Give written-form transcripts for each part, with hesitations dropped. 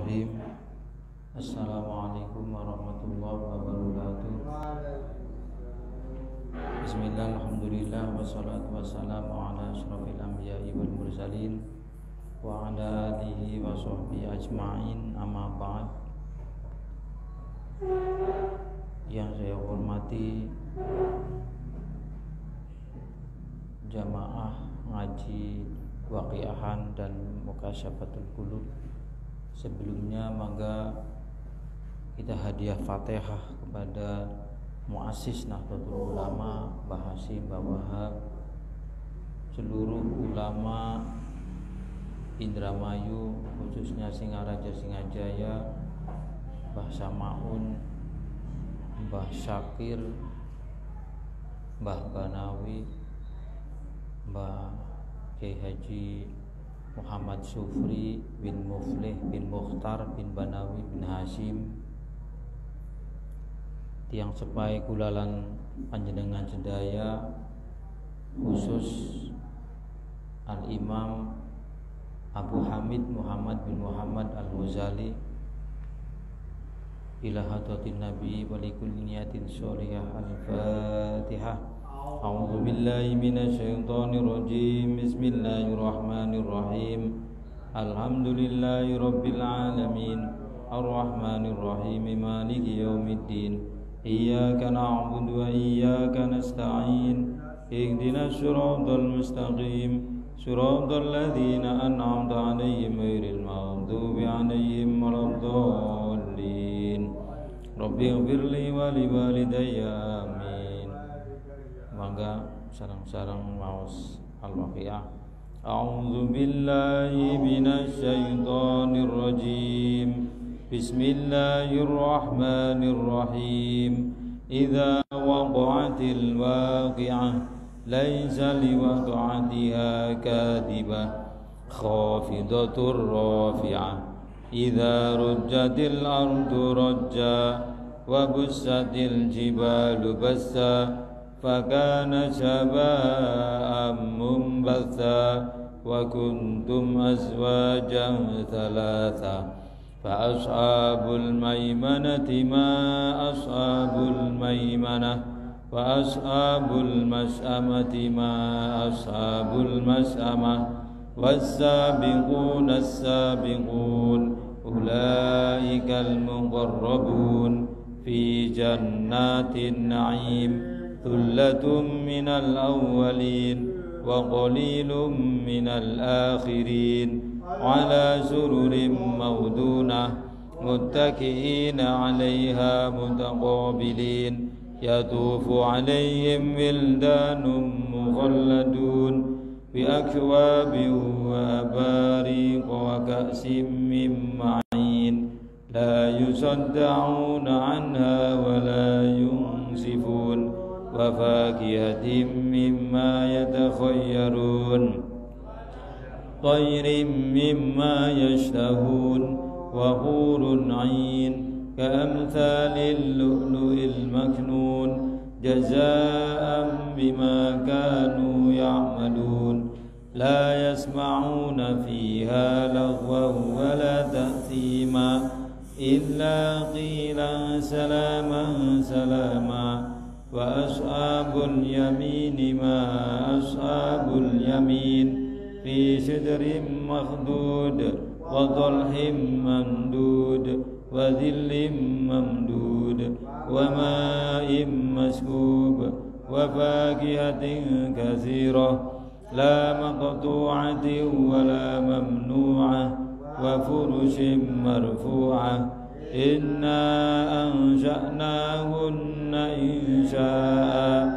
Bismillahirrahmanirrahim. Assalamualaikum warahmatullahi wabarakatuh. Bismillah, alhamdulillah, wassalatu wassalamu ala asyrafil anbiya'i wal mursalin wa ala alihi wa sahbihi ajma'in, amma ba'd. Yang saya hormati jamaah ngaji waqiahan dan mukasyafatul qulub. Sebelumnya mangga kita hadiah Fatihah kepada muassis Nahdlatul Ulama Mbah Hasyim Mbah Wahab, seluruh ulama Indramayu, khususnya Singaraja Singajaya, Mbah Samaun, Mbah Syakir, Mbah Banawi, Mbah Kiai Haji Muhammad Sufri bin Muflih bin Mukhtar bin Banawi bin Hasyim, tiang sepai kulalan panjenengan sedaya, khusus Al-Imam Abu Hamid Muhammad bin Muhammad Al-Ghazali, ila hadratin Nabi wa likulli niyatin sholihah. Al-Fatihah. A'udzu billahi minasyaitonir rajim. Bismillahirrahmanirrahim. Alhamdulillahi rabbil alamin. Arrahmanir rahim. Maliki yaumiddin. Iyyaka na'budu wa iyyaka nasta'in. Ihdinas siratal mustaqim. Siratal ladzina an'amta 'alaihim ghairil maghdubi 'alaihim waladdallin. Rabbighfirli wa liwalidayya. Amin. Mangga sareng-sareng maos al-waqiah. A'udzu billahi minasyaitonir rajim. Bismillahirrahmanirrahim. Idza waqa'atil waqi'ah laisa liwaqa'atiha kadhibah khafidatur rafi'ah. Idza rujjatil ardu rajja wa bussatil jibalu bassa fakana syaba'an mumbatha wa kuntum azwajan thalatha fa ashabul maimanati ma ashabul maimanah wa ashabul mas'amati ma ashabul mas'amah was-sabiquna as-sabiqun ulaikal muqarrabun fi jannatin na'im. Thullatun minal awwalin wa qalilun minal akhirin ala sururin mawdunah muttaki'ina 'alaiha mutaqabilin yatufu 'alaihim wildanun mukhalladun bi akwabin wa abariq wa ka'sin min ma'in la yusaddauna 'anha wa la yunsifun wa fakihatin mimma yatakhayyarun tayrin mimma yashtahun wa hurun 'ain ka'amthalil lu'lu'il maknun jazaa'an bima kanu ya'malun la yasma'una fiha laghwan wa la ta'thima illa qilan salaman salama. Wa ashabul yamin ma ashabul yamin fi sidrin makhdud wa dhalhim mamdud wa dhillim mamdud wa ma'in maskub wa fakihatin katsirah la maqtu'atin wa la mamnu'ah wa furushin marfu'ah. Inna ansha'nahunna insha'a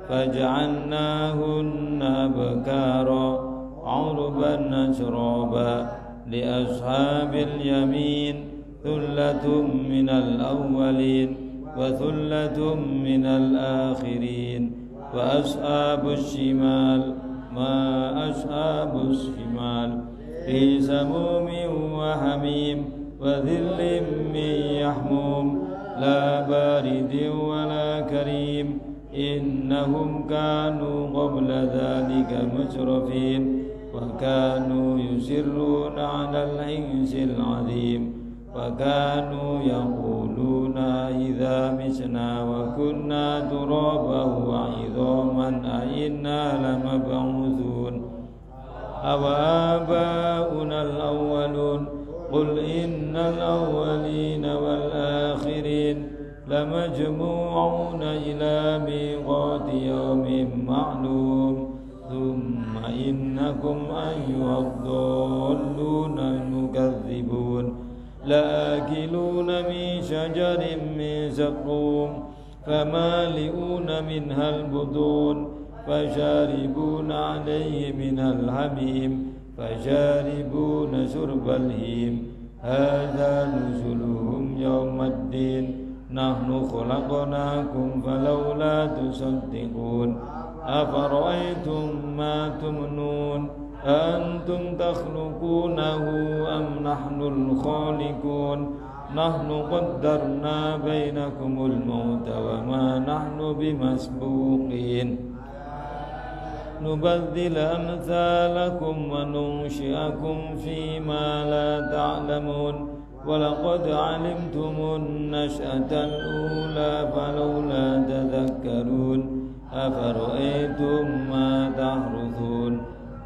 faj'alnahunna abkara 'urban ashraba li ashabil yamin. Thullatun minal awwalin wa thullatun minal akhirin wa ashabus shimal ma ashabus shimal fi samumin wa hamim wa dhillim min yahmum la baridin wa la karim. Innahum kanu qabla dhalika musrifin wa kanu yusirruna 'alal 'insil 'azim وكانوا يقولون إذا متنا وكنا ترابا وعظاما أئنا لمبعوثون أو آباؤنا الأولون قل إن الأولين والآخرين لمجموعون إلى ميقات يوم معلوم ثم إنكم أيها الضالون المكذبون لآكلون من شجر من زقوم فمالئون منها البطون فشاربون عليه من الحميم فشاربون شرب الهيم هذا نزلهم يوم الدين نحن خلقناكم فلولا تصدقون أفرأيتم ما تمنون أنتم تخلقونه أم نحن الخالقون نحن قدرنا بينكم الموت وما نحن بمسبوقين نبدل أمثالكم وننشئكم فيما لا تعلمون ولقد علمتم النشأة الأولى فلولا تذكرون أفرأيتم ما تحرثون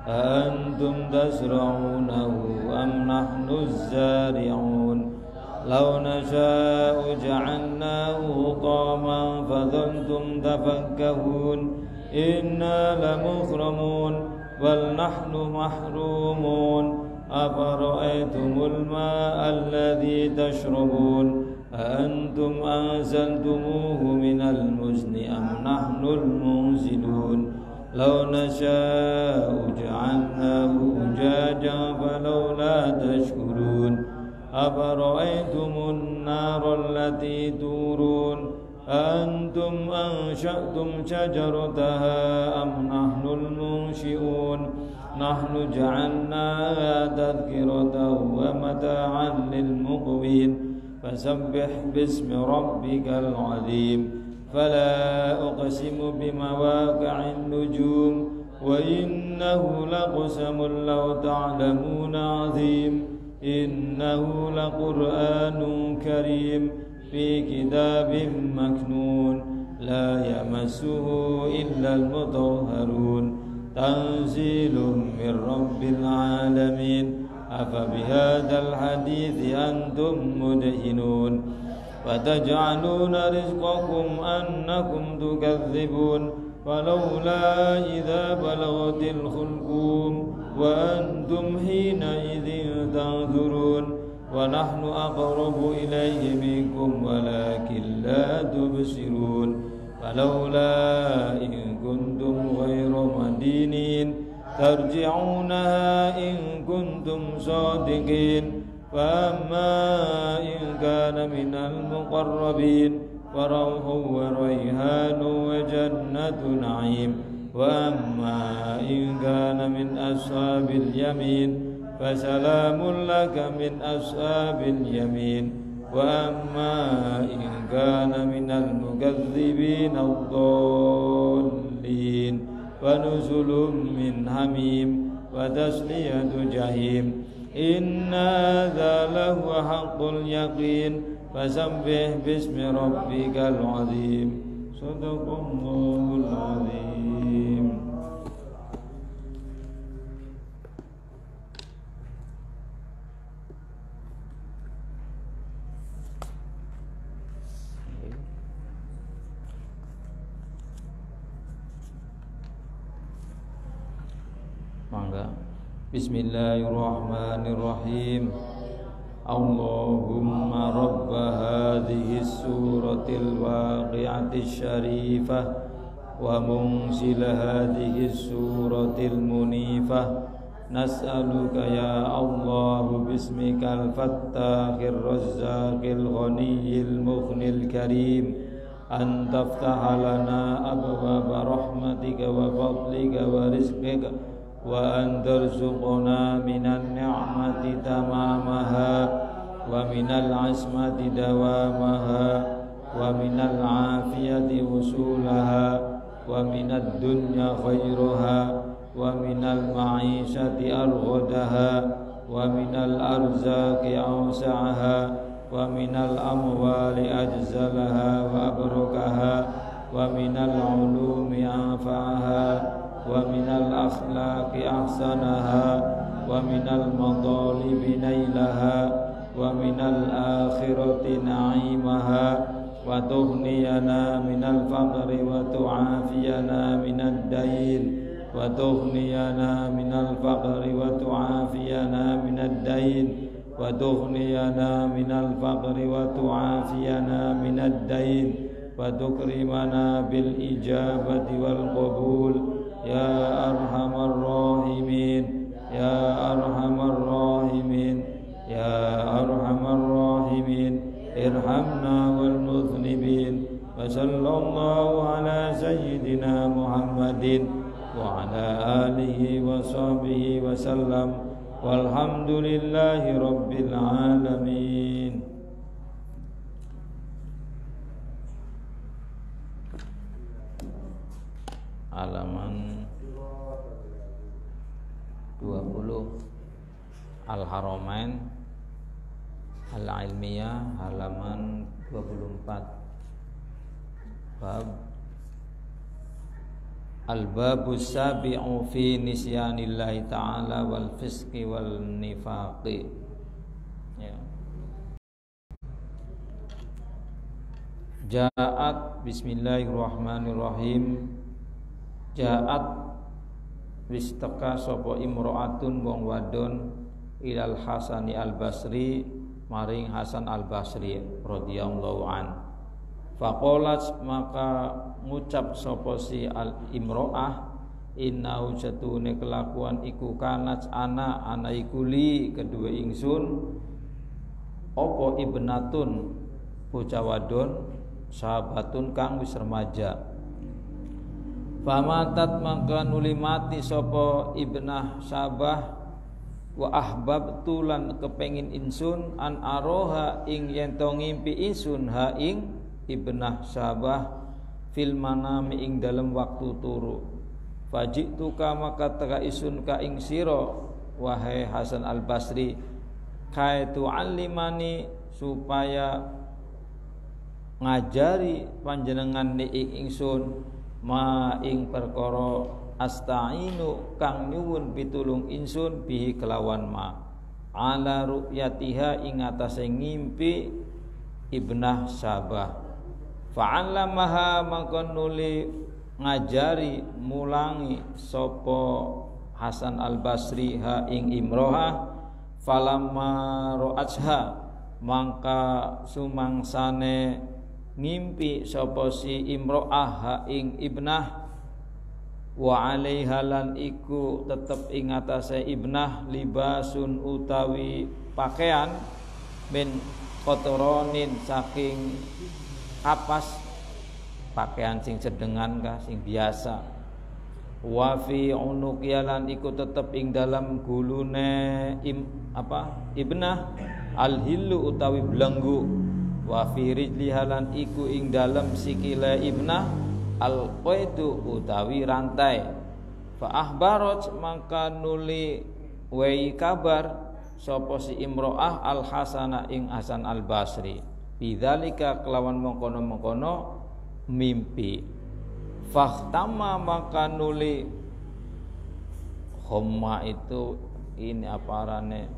أأنتم تزرعونه أم نحن الزارعون لو نشاء جعلناه حطاما فظلتم تفكهون إنا لمغرمون بل نحن محرومون أفرأيتم الماء الذي تشربون أأنتم أنزلتموه من المزن أم نحن المنزلون لو نشاء جعلناه أجاجا فلولا تشكرون أفرأيتم النار التي تورون أأنتم أنشأتم شجرتها أم نحن المنشئون نحن جعلناها تذكرة ومتاعا للمقوين فسبح باسم ربك العظيم فلا أقسم بمواقع النجوم وإنه لقسم لو تعلمون عظيم إنه لقرآن كريم في كتاب مكنون لا يمسه إلا المطهرون تنزيل من رب العالمين أفبهذا الحديث أنتم مدهنون وتجعلون رزقكم أنكم تكذبون فلولا إذا بلغت الحلقوم وأنتم حينئذ تنظرون ونحن أقرب إليه منكم ولكن لا تبصرون فلولا إن كنتم غير مدينين ترجعونها إن كنتم صادقين فأما إن كان من المقربين فروح وريحان وجنة نعيم وأما إن كان من أصحاب اليمين فسلام لك من أصحاب اليمين وأما إن كان من المكذبين الضالين فنزل من حميم وتسلية جحيم إن هذا لهو حق اليقين فسبح باسم ربك العظيم صدق الله العظيم. Mangga. Bismillahirrahmanirrahim. Allahumma rabba hadhihi suratil waqi'ati syarifah wa munzila hadhihi suratil munifah nas'aluka ya Allah bismikal fattahir razzaqil ghaniyil mughnil karim an taftaha lana abwaaba rahmatika wa fadlika wa rizqika wa an tarzuqna minan ni'mati tamamaha wa minal asmati dawamaha wa minal afiyati usulaha wa minad dunya khairuha wa minal ma'ishati arghadaha wa minal arzaqi awsa'aha wa minal amwali ajzalaha wa abrakaha wa minal ulumi anfa'aha wa minal akhlaqi ahsanaha wa minal madalibi nailaha wa minal akhirati na'imaha wa tughniyana minal faqri wa tu'afiyana minad dain wa tughniyana minal faqri wa tu'afiyana minad dain wa tughniyana minal faqri wa tu'afiyana minad dain wa tukrimana bil ijabati wal qabul ya arhamar rahimin ya arhamar rahimin ya arhamar rahimin irhamna wal mudhnibin wa sallallahu ala sayyidina Muhammadin wa ala alihi wa sahbihi wa sallam walhamdulillahi rabbil alamin. Halaman 20 Al-Haramain Al-Ilmiyah halaman 24 bab Al-babus sabi'u fi nisyanillahi ta'ala wal fisqi wal nifaqi. Ya. Ja'at bismillahirrahmanirrahim. Ja'at wis teka sapa imro'atun wong wadon ilal Hasani al-Basri maring Hasan al-Basri radhiyallahu an. Faqalat maka ngucap sapa si al-imro'ah innahu jatune kelakuan iku kanat ana iku li kedua ingsun apa ibnatun bocah wadon sahabatun kang wis remaja. Famatat maka nuli mati sapa ibnah sabah wa ahbabtu lan kepengin insun an aroha ing yen to ngimpi insun ha ing ibnah sabah fil manami ing dalem waktu turu. Fajitu ka maka teka isun ka ing sira wahai Hasan al-Basri kaitu alimani supaya ngajari panjenengan ni ing ingsun ma ing perkara asta'inu kang nyuwun pitulung insun bihi kelawan ma ala ru'yatiha ing atase ngimpi ibnah sabah. Fa'allamaha maka nuli ngajari mulangi sapa Hasan al-Basri ha ing imroha falamma ra'atha mangka sumangsane ngimpi sapa si imro'ah ha ing ibnah wa alaiha lan iku tetep ing atase ibnah libasun utawi pakaian min qotoronin saking kapas pakaian sing sedengan kah sing biasa wa fi unuqiyalan iku tetep ing dalam gulune ibnah al-hillu utawi belenggu wa fi rijlihalan iku ing dalam sikile ibnah al-qaidu utawi rantai. Fa ahbarat maka nuli wei kabar sapa si imro'ah al-Hasana ing Hasan al-Basri bidzalika kelawan mengkono-mengkono mimpi. Fahtama maka nuli khomma itu ini aparane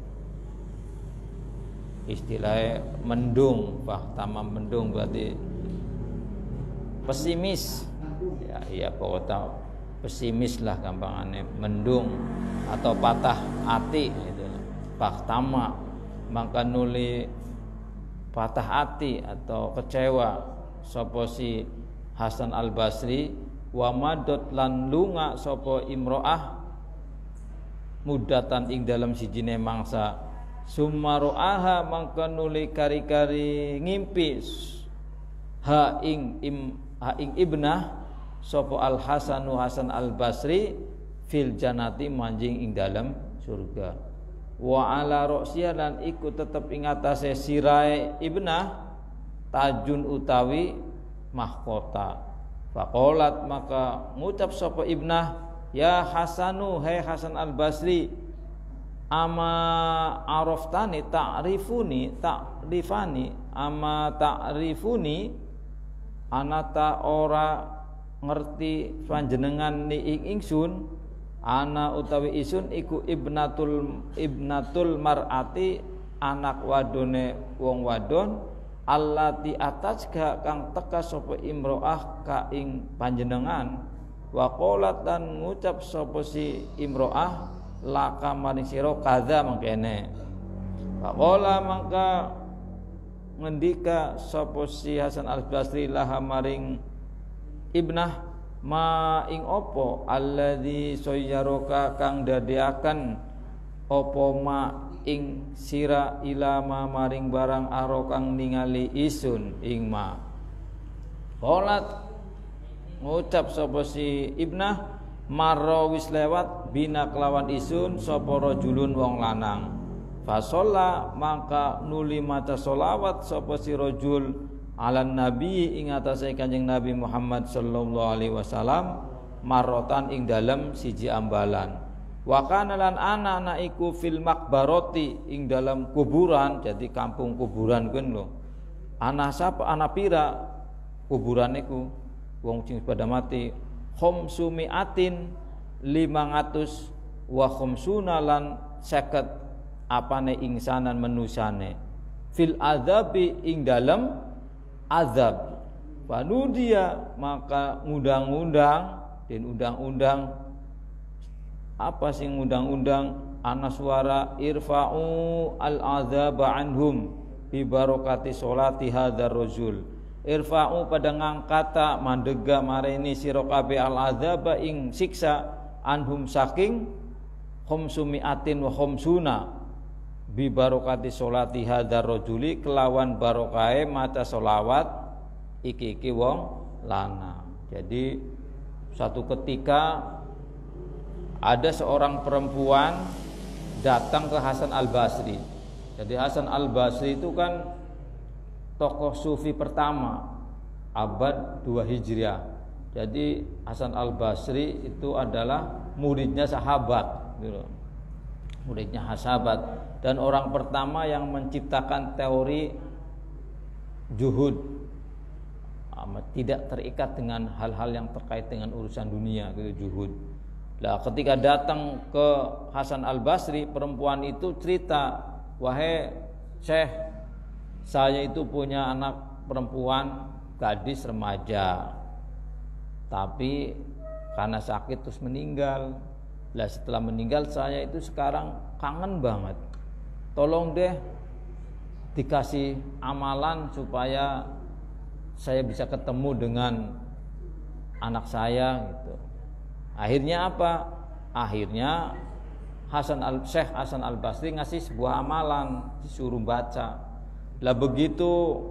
istilahnya mendung. Fahtama mendung berarti pesimis ya, iya pokoknya pesimis lah gampangannya mendung atau patah hati itu. Fahtama maka nuli patah hati atau kecewa sapa si Hasan al-Basri wa madot lan lunga sapa imro'ah mudatan ing dalam sijine mangsa sumaro'aha mangka nuli kari-kari ngimpi ha ing ibnah sapa al-Hasanu Hasan al-Basri fil janati manjing ing dalam surga. Wa ala ra'siya lan iku tetep ing atase sirae ibnah tajun utawi mahkota. Faqalat maka ngucap sapa ibnah ya Hasanu hai Hasan al-Basri ama araftani ta'rifani ama ta'rifuni anata ora ngerti panjenengan ni ing ingsun ana utawi isun iku ibnatul mar'ati anak wadone wong wadon allati atajka kang teka sapa imro'ah ka ing panjenengan wa qalat dan ngucap sapa si imro'ah laka maring sira kadza mangkene faqala mangka ngendika sapa si Hasan Al-Basri laha maring ibnah ma ing opo alladzi sayyaroka kang dadiaken opo ma ing sira ilama maring barang aro kang ningali isun ing ma qalat ngucap sapa si ibnah marra wis lewat bina kelawan isun sapa rajulun wong lanang fasolla maka nuli maca sholawat sapa si rajul alan nabi ing atase Kanjeng Nabi Muhammad sallallahu alaihi wasallam marotan ing dalem siji ambalan wa kana lan ana iku fil makbaroti ing dalam kuburan jadi kampung kuburan kuwi lho ana sapa ana pira kuburan iku wong sing pada mati khamsumiatin 500 wa khamsuna lan 50 apane ingsanan menusane fil azabi ing dalem azab panudia maka ngundang-undang dan undang-undang apa sih undang-undang ana suara irfa'u al-azaba anhum bi barakati sholati hadzal rajul irfa'u pada ngangkata mandega mareni sira kabeh al-azaba ing siksa anhum saking khamsumiatin wa khamsuna bi barakati sholati hadzal rajuli kelawan barokahe maca sholawat iki wong lanang. Jadi suatu ketika ada seorang perempuan datang ke Hasan Al-Basri. Jadi Hasan Al-Basri itu kan tokoh sufi pertama abad 2 Hijriah. Jadi Hasan Al-Basri itu adalah muridnya sahabat gitu. Muridnya sahabat dan orang pertama yang menciptakan teori zuhud, tidak terikat dengan hal-hal yang terkait dengan urusan dunia gitu, zuhud. Nah, ketika datang ke Hasan Al-Basri, perempuan itu cerita, wahai Syekh, saya itu punya anak perempuan, gadis remaja, tapi karena sakit terus meninggal. Lah setelah meninggal saya itu sekarang kangen banget. Tolong deh dikasih amalan supaya saya bisa ketemu dengan anak saya gitu. Akhirnya apa? Akhirnya Syekh Hasan Al-Basri ngasih sebuah amalan, disuruh baca. Lah begitu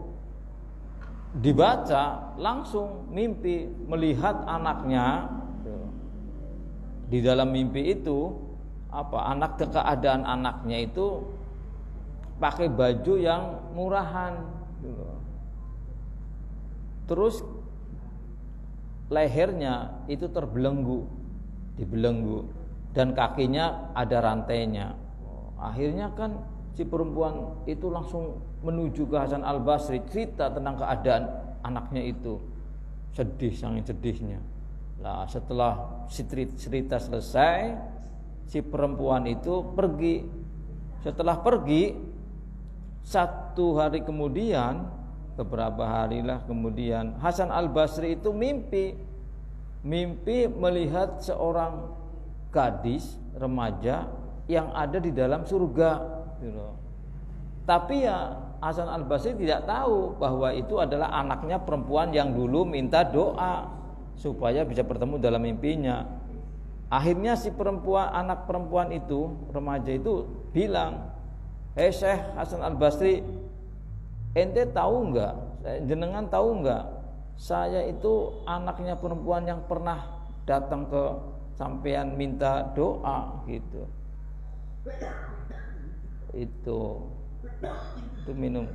dibaca langsung mimpi melihat anaknya. Di dalam mimpi itu anak keadaan anaknya itu pakai baju yang murahan gitu. Terus lehernya itu dibelenggu dan kakinya ada rantainya. Akhirnya kan si perempuan itu langsung menuju ke Hasan Al-Basri, cerita tentang keadaan anaknya itu, sedih, sangat sedihnya. Nah, setelah cerita selesai, si perempuan itu pergi. Setelah pergi, 1 hari kemudian, beberapa harilah kemudian, Hasan Al-Basri itu mimpi melihat seorang gadis remaja yang ada di dalam surga. Tapi ya Hasan Al-Basri tidak tahu bahwa itu adalah anaknya perempuan yang dulu minta doa supaya bisa bertemu dalam mimpinya. Akhirnya si anak perempuan itu, remaja itu bilang, Syekh Hasan Al-Basri, ente tahu enggak, jenengan tahu enggak, saya itu anaknya perempuan yang pernah datang ke sampean minta doa gitu. Itu minum.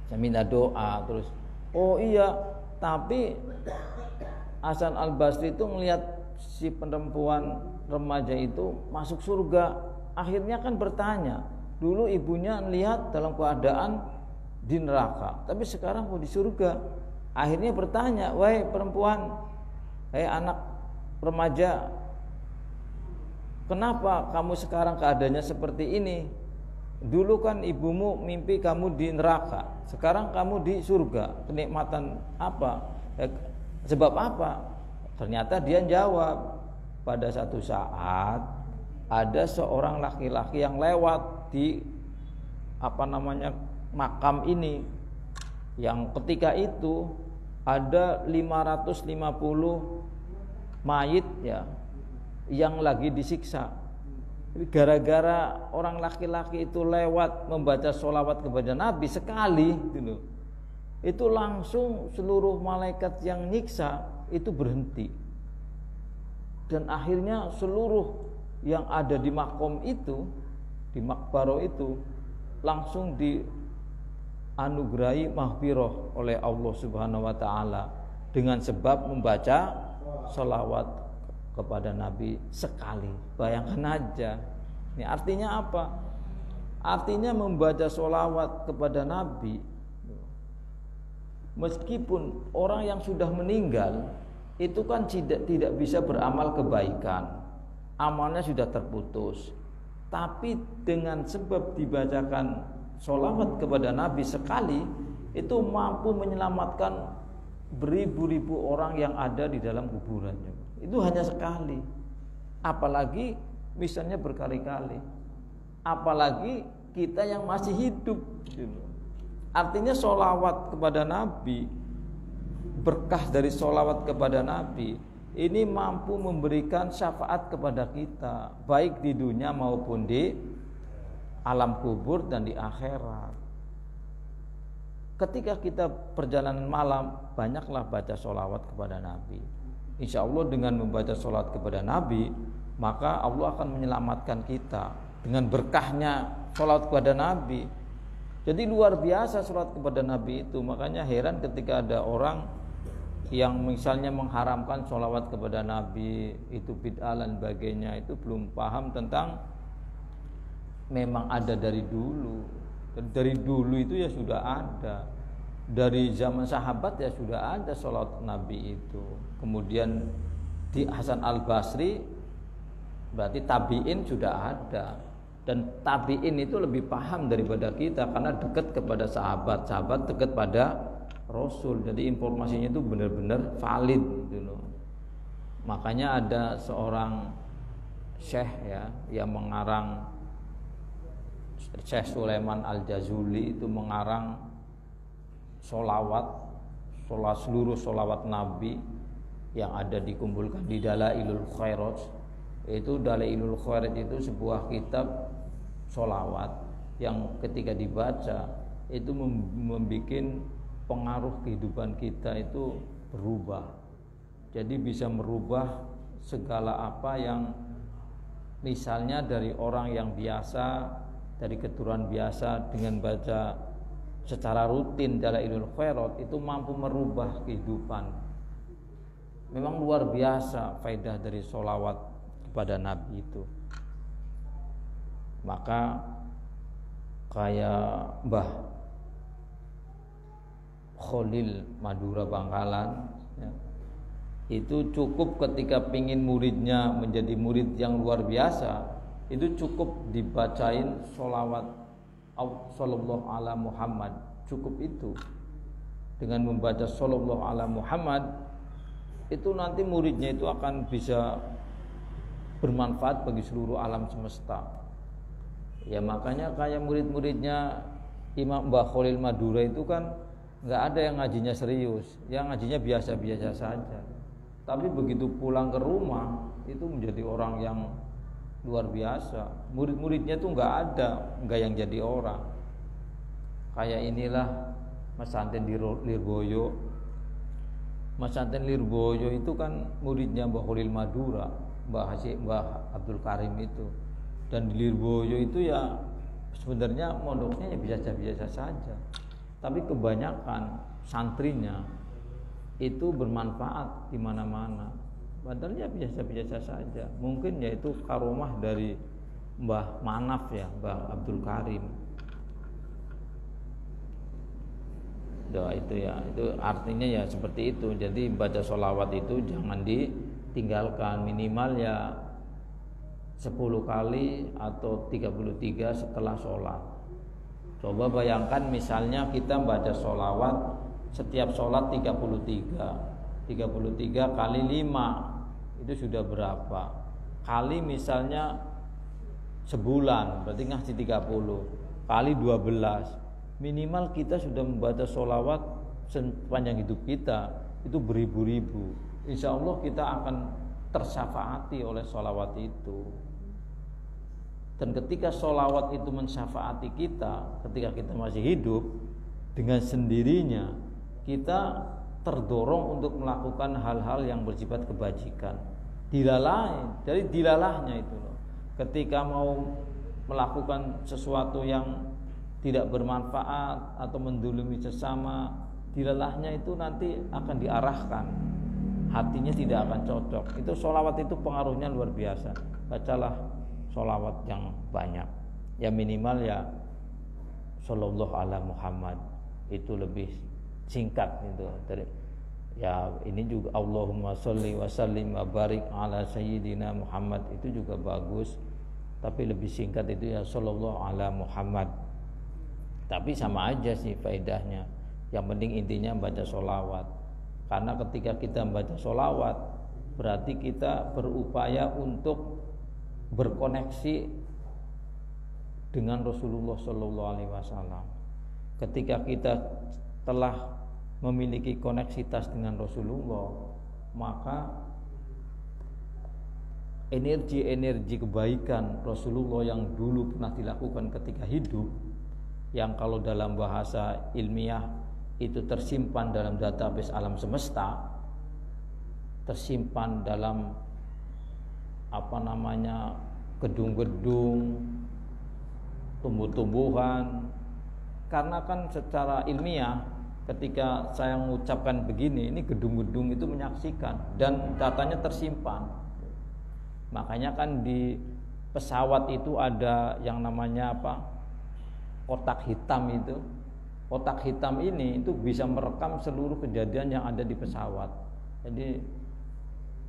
Saya minta doa terus. Oh iya, tapi Hasan Al-Basri itu melihat si perempuan remaja itu masuk surga. Akhirnya kan bertanya, dulu ibunya lihat dalam keadaan di neraka, tapi sekarang kok di surga. Akhirnya bertanya, wahai perempuan, wahai anak remaja, kenapa kamu sekarang keadaannya seperti ini? Dulu kan ibumu mimpi kamu di neraka, sekarang kamu di surga. Kenikmatan apa? Sebab apa? Ternyata dia jawab, pada satu saat ada seorang laki-laki yang lewat di makam ini, yang ketika itu ada 550 mayit ya yang lagi disiksa. Gara-gara orang laki-laki itu lewat membaca sholawat kepada Nabi sekali gitu, itu langsung seluruh malaikat yang nyiksa itu berhenti. Dan akhirnya seluruh yang ada di makom itu, di makbaro itu, langsung dianugerahi mahfirah oleh Allah Subhanahu wa taala dengan sebab membaca sholawat kepada Nabi sekali. Bayangkan aja. Ini artinya apa? Artinya membaca sholawat kepada Nabi, meskipun orang yang sudah meninggal itu kan tidak bisa beramal kebaikan, amalnya sudah terputus. Tapi dengan sebab dibacakan sholawat kepada Nabi sekali, itu mampu menyelamatkan beribu-ribu orang yang ada di dalam kuburannya. Itu hanya sekali, apalagi misalnya berkali-kali, apalagi kita yang masih hidup. Artinya sholawat kepada Nabi, berkah dari sholawat kepada Nabi ini mampu memberikan syafaat kepada kita, baik di dunia maupun di alam kubur dan di akhirat. Ketika kita perjalanan malam, banyaklah baca sholawat kepada Nabi. Insya Allah dengan membaca sholawat kepada Nabi, maka Allah akan menyelamatkan kita dengan berkahnya sholawat kepada Nabi. Jadi luar biasa sholawat kepada Nabi itu. Makanya heran ketika ada orang yang misalnya mengharamkan sholawat kepada Nabi, itu bid'ah dan sebagainya, itu belum paham tentang memang ada dari dulu. Dari dulu itu ya sudah ada. Dari zaman sahabat ya sudah ada sholawat Nabi itu. Kemudian di Hasan Al-Basri, berarti tabi'in sudah ada. Dan tabi'in itu lebih paham daripada kita, karena dekat kepada sahabat, sahabat dekat pada Rasul. Jadi informasinya itu benar-benar valid gitu loh. Makanya ada seorang syekh ya yang mengarang, Syekh Sulaiman Al-Jazuli, itu mengarang seluruh sholawat Nabi yang ada dikumpulkan di Dalailul Khairat. Itu Dalailul Khairat itu sebuah kitab sholawat yang ketika dibaca itu membuat pengaruh kehidupan kita itu berubah. Jadi bisa merubah segala apa yang misalnya dari orang yang biasa, dari keturunan biasa, dengan baca secara rutin Dalailul Khairat itu mampu merubah kehidupan. Memang luar biasa faedah dari sholawat kepada Nabi itu. Maka kayak Mbah Khalil Madura Bangkalan ya, itu cukup ketika pingin muridnya menjadi murid yang luar biasa, itu cukup dibacain sholawat sallallahu ala Muhammad, cukup itu. Dengan membaca sallallahu ala Muhammad itu nanti muridnya itu akan bisa bermanfaat bagi seluruh alam semesta. Ya makanya kayak murid-muridnya Imam Mbah Khalil Madura itu kan nggak ada yang ngajinya serius, yang ngajinya biasa-biasa saja. Tapi begitu pulang ke rumah itu menjadi orang yang luar biasa. Murid-muridnya tuh nggak yang jadi orang. Kayak inilah Mesanten Lirboyo. Mesanten Lirboyo itu kan muridnya Mbah Khalil Madura, Mbah Abdul Karim itu. Dan di Lirboyo itu ya sebenarnya mondoknya ya biasa-biasa saja. Tapi kebanyakan santrinya itu bermanfaat di mana-mana. padahal ya biasa-biasa saja. Mungkin yaitu karomah dari Mbah Manaf ya, Mbah Abdul Karim. Itu artinya ya seperti itu. Jadi baca sholawat itu jangan ditinggalkan, minimal ya 10 kali atau 33 setelah sholat. Coba bayangkan misalnya kita baca sholawat setiap sholat 33 kali 5, itu sudah berapa? Kali misalnya sebulan berarti ngasih 30 kali 12, minimal kita sudah membaca sholawat sepanjang hidup kita itu beribu-ribu. Insya Allah kita akan tersyafaati oleh sholawat itu. Dan ketika sholawat itu mensyafaati kita ketika kita masih hidup, dengan sendirinya kita terdorong untuk melakukan hal-hal yang bersifat kebajikan. Dilalahin, dari dilalahnya itu loh. Ketika mau melakukan sesuatu yang tidak bermanfaat atau mendulumi sesama, dilalahnya itu nanti akan diarahkan, hatinya tidak akan cocok. Itu sholawat itu pengaruhnya luar biasa. Bacalah sholawat yang banyak, ya minimal ya sallallahu ala Muhammad, itu lebih singkat itu. Ya ini juga Allahumma sholli wa sallim wa barik ala sayyidina Muhammad, itu juga bagus, tapi lebih singkat itu ya sallallahu ala Muhammad. Tapi sama aja sih faedahnya. Yang penting intinya baca sholawat. Karena ketika kita baca sholawat, berarti kita berupaya untuk berkoneksi dengan Rasulullah Sallallahu Alaihi Wasallam. Ketika kita telah memiliki koneksitas dengan Rasulullah, maka energi-energi kebaikan Rasulullah yang dulu pernah dilakukan ketika hidup, yang kalau dalam bahasa ilmiah itu tersimpan dalam database alam semesta, tersimpan dalam gedung-gedung, tumbuh-tumbuhan. Karena kan secara ilmiah ketika saya mengucapkan begini, ini gedung-gedung itu menyaksikan dan datanya tersimpan. Makanya kan di pesawat itu ada yang namanya kotak hitam itu. Kotak hitam ini itu bisa merekam seluruh kejadian yang ada di pesawat. Jadi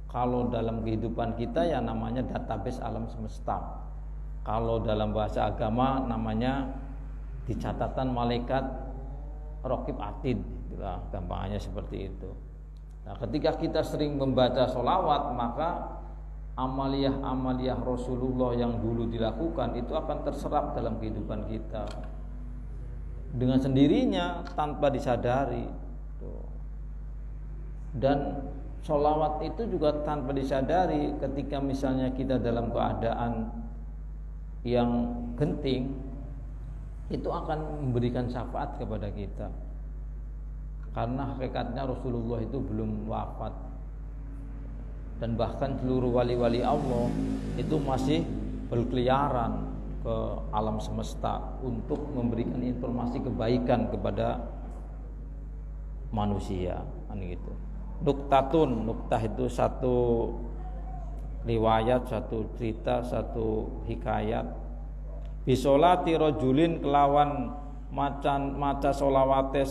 kalau dalam kehidupan kita ya namanya database alam semesta. Kalau dalam bahasa agama namanya di catatan malaikat Raqib Atid, itulah gampangannya seperti itu. Nah, ketika kita sering membaca sholawat, maka amaliyah-amaliyah Rasulullah yang dulu dilakukan itu akan terserap dalam kehidupan kita dengan sendirinya tanpa disadari. Dan sholawat itu juga tanpa disadari ketika misalnya kita dalam keadaan yang genting, itu akan memberikan syafaat kepada kita. Karena hakikatnya Rasulullah itu belum wafat, dan bahkan seluruh wali-wali Allah itu masih berkeliaran ke alam semesta untuk memberikan informasi kebaikan kepada manusia, kan gitu. Nuktah itu satu riwayat, satu cerita, satu hikayat. Bisolati rajulin kelawan maca solawate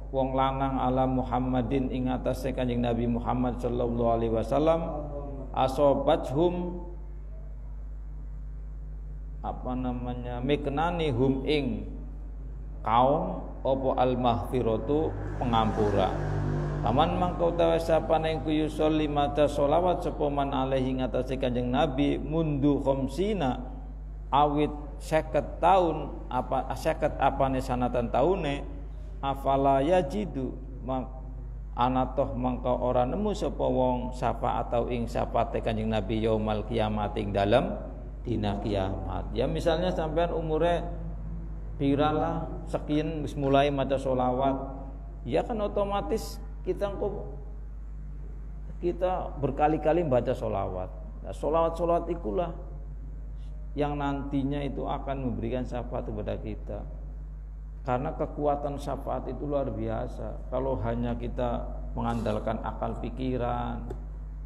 wong lanang ala Muhammadin ing atase Kanjeng Nabi Muhammad sallallahu alaihi wasallam, asobathum miknani hum ing kaum opo al mahfiratu pengampura. Paman mangkau tawa sapa nang kuyusolli maca solawat sapa man alaihi ngatasi Kanjeng Nabi mundu khamsina awit 50 taun apane sanatan taune afala yajidu anatoh mangkau ora nemu sapa wong sapa atau ing sapate Kanjeng Nabi yaumal kiamat ing dalem dina kiamat. Ya misalnya sampean umure piralah sekian wis mulai maca solawat, ya kan otomatis kita berkali-kali baca solawat. Nah, solawat itulah yang nantinya itu akan memberikan syafaat kepada kita. Karena kekuatan syafaat itu luar biasa. Kalau hanya kita mengandalkan akal pikiran,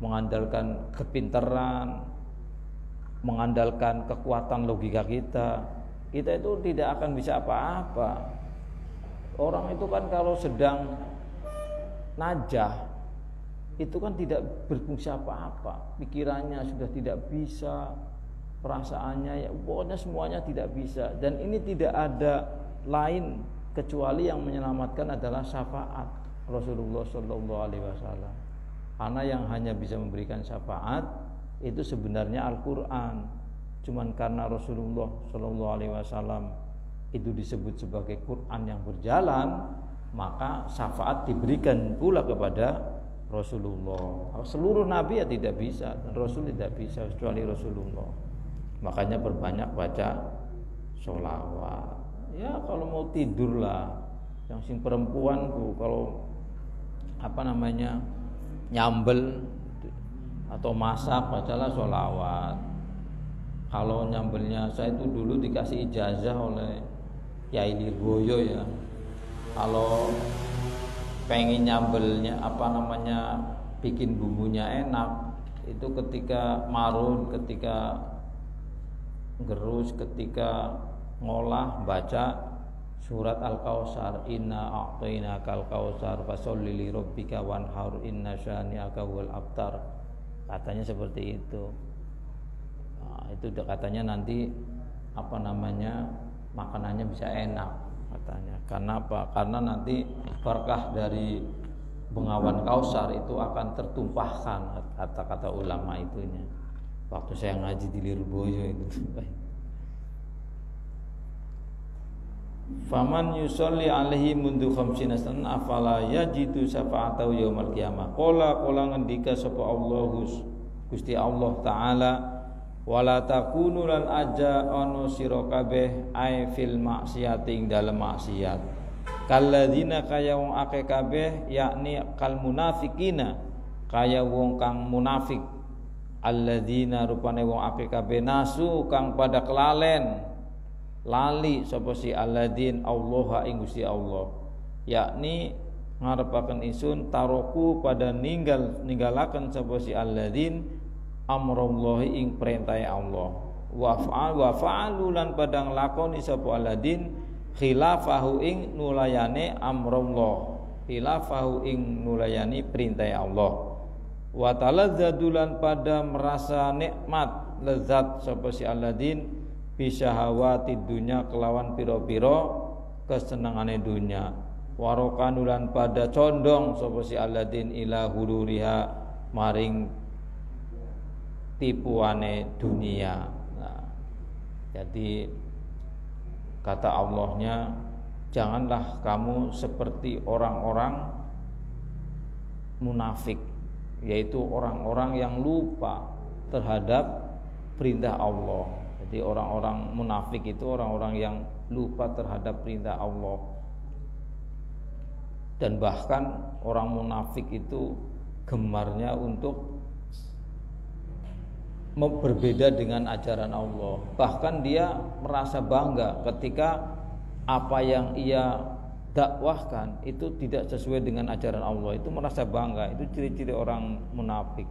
mengandalkan kepintaran, mengandalkan kekuatan logika kita itu tidak akan bisa apa-apa. Orang itu kan kalau sedang najah itu kan tidak berfungsi apa-apa, pikirannya sudah tidak bisa, perasaannya ya pokoknya semuanya tidak bisa. Dan ini tidak ada lain kecuali yang menyelamatkan adalah syafaat Rasulullah Shallallahu Alaihi Wasallam. Karena yang hanya bisa memberikan syafaat itu sebenarnya Al-Quran. Cuman karena Rasulullah Shallallahu Alaihi Wasallam itu disebut sebagai Quran yang berjalan, maka syafaat diberikan pula kepada Rasulullah. Seluruh nabi ya tidak bisa, dan Rasul tidak bisa kecuali Rasulullah. Makanya berbanyak baca sholawat. Ya kalau mau tidur lah, yang sing perempuan tuh kalau nyambel atau masak bacalah sholawat. Kalau nyambelnya, saya itu dulu dikasih ijazah oleh Kiai Lirboyo ya. Kalau pengen nyambelnya bikin bumbunya enak, itu ketika marun, ketika gerus, ketika ngolah baca surat Al-Kautsar, inna a'tainakal kautsar fasholli li rabbika wanhar inna syani'aka wal abtar. Katanya seperti itu. Nah, itu katanya nanti makanannya bisa enak katanya. Karena apa? Karena nanti berkah dari bengawan Kautsar itu akan tertumpahkan, kata-kata ulama itunya. Waktu saya ngaji di Lirboyo itu. Faman yusolli alaihi mundu khamsina sanan afala yajidu syafa'atahu yaumal qiyamah. Qala ngendika sapa Allahus Gusti Allah taala, wala takunu lan aja ono sira kabeh ai fil maksiating dalem maksiat. Kalladzina kaya wong akeh kabeh, yakni kal munafikina, kaya wong kang munafik. Alladzina rupane wong akeh kabeh nasu kang pada kelalen, lali sapa si alladzin Allah ing Gusti Allah, yakni ngarepaken isun taroku pada ninggalaken sapa si alladzin amrullahi ing perintah Allah, wa fa'alu lan padang lakoni sapa alladzin khilafahu ing nulayane amrullah, khilafahu ing nulayani perintah Allah, wa talazzadulan pada merasa nikmat lezat sapa si alladzin bisyahawati dunya kelawan piro-piro kesenangane dunya, warokanulan pada condong sapa si alladzin ila hururiha maring tipuane dunia. Nah, jadi kata Allahnya, janganlah kamu seperti orang-orang munafik, yaitu orang-orang yang lupa terhadap perintah Allah. Jadi orang-orang munafik itu orang-orang yang lupa terhadap perintah Allah. Dan bahkan orang munafik itu gemarnya untuk berbeda dengan ajaran Allah. Bahkan dia merasa bangga ketika apa yang ia dakwahkan itu tidak sesuai dengan ajaran Allah. Itu merasa bangga. Itu ciri-ciri orang munafik.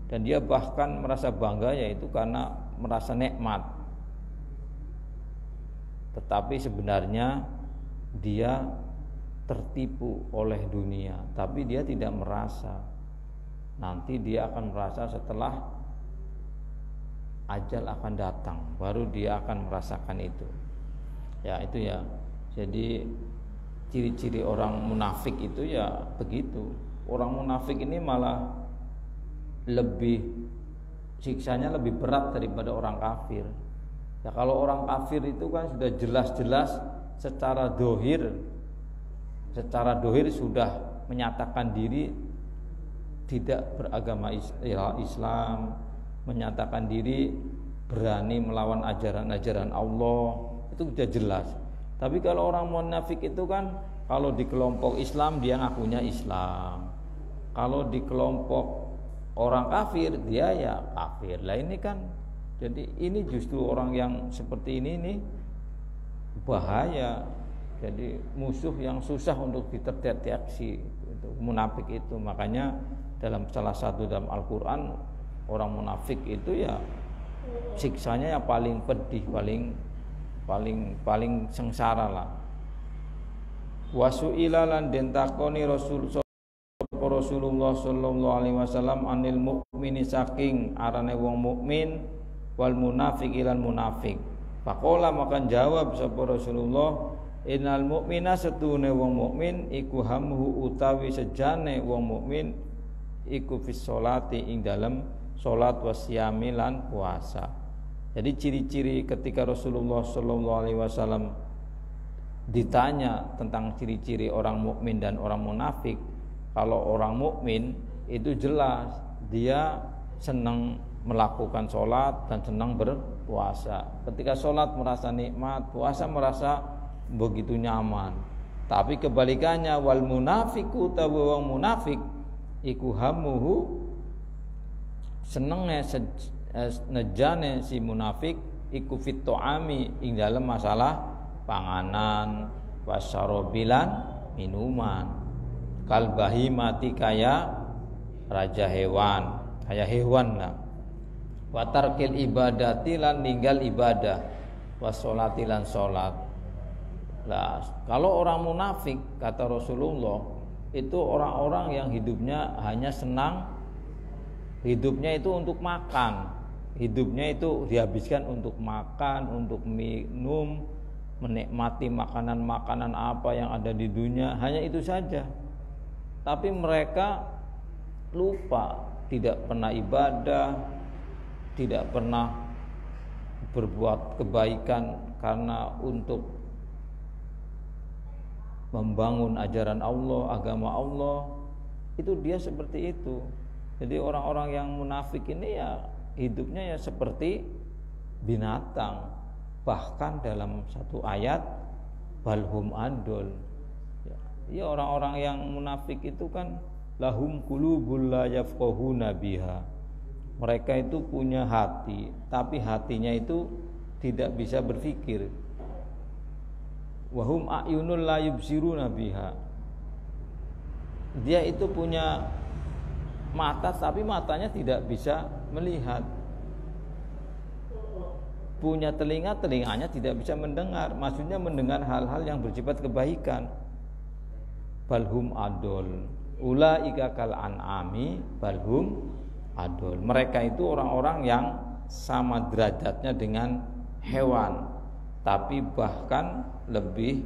Dan dia bahkan merasa bangga yaitu karena merasa nikmat. Tetapi sebenarnya dia tertipu oleh dunia, tapi dia tidak merasa. Nanti dia akan merasa setelah ajal akan datang, baru dia akan merasakan itu. Ya itu ya. Jadi ciri-ciri orang munafik itu ya begitu. Orang munafik ini malah lebih siksanya lebih berat daripada orang kafir. Ya kalau orang kafir itu kan sudah jelas-jelas secara dohir sudah menyatakan diri tidak beragama Islam, menyatakan diri berani melawan ajaran-ajaran Allah, itu sudah jelas. Tapi kalau orang munafik itu kan, kalau di kelompok Islam dia ngakunya Islam, kalau di kelompok orang kafir dia ya kafir. Lah ini kan, jadi ini justru orang yang seperti ini nih bahaya. Jadi musuh yang susah untuk diterdeteksi itu, munafik itu. Makanya dalam salah satu dalam Al-Qur'an, orang munafik itu ya siksanya yang paling pedih, paling sengsara lah. Wasu'ila lan den takoni Rasulullah sallallahu alaihi wasallam anil mukmini saking arane wong mukmin wal munafik ilan munafik. Faqala maka jawab sapa Rasulullah, innal mukmina setune wong mukmin iku hamhu utawi sejane wong mukmin iku fis sholati ing dalem salat wasyami lan puasa. Jadi ciri-ciri ketika Rasulullah sallallahu alaihi wasallam ditanya tentang ciri-ciri orang mukmin dan orang munafik, kalau orang mukmin itu jelas dia senang melakukan sholat dan senang berpuasa. Ketika sholat merasa nikmat, puasa merasa begitu nyaman. Tapi kebalikannya, wal munafiku tawa wong munafik iku hamuhu senenge nejane si munafik iku fit ta'ami ing dalem masalah panganan wasyarobilan minuman kal bahimati kaya raja hewan, kaya hewan lah. Wa tarkil ibadati lan ninggal ibadah, washolati lan sholat. Lah, kalau orang munafik kata Rasulullah itu orang-orang yang hidupnya hanya senang, hidupnya itu untuk makan, hidupnya itu dihabiskan untuk makan, untuk minum, menikmati makanan-makanan apa yang ada di dunia, hanya itu saja. Tapi mereka lupa, tidak pernah ibadah, tidak pernah berbuat kebaikan karena untuk membangun ajaran Allah, agama Allah. Itu dia seperti itu. Jadi orang-orang yang munafik ini ya hidupnya ya seperti binatang. Bahkan dalam satu ayat balhum adol, ya orang-orang yang munafik itu kan lahum qulubul la yafqahuna biha, mereka itu punya hati tapi hatinya itu tidak bisa berpikir. Wahum a'yunul la yubsiruna biha, dia itu punya mata tapi matanya tidak bisa melihat. Punya telinga, telinganya tidak bisa mendengar. Maksudnya mendengar hal-hal yang bersifat kebaikan. Balhum adol, ulaika kal an'ami balhum adol. Mereka itu orang-orang yang sama derajatnya dengan hewan, tapi bahkan lebih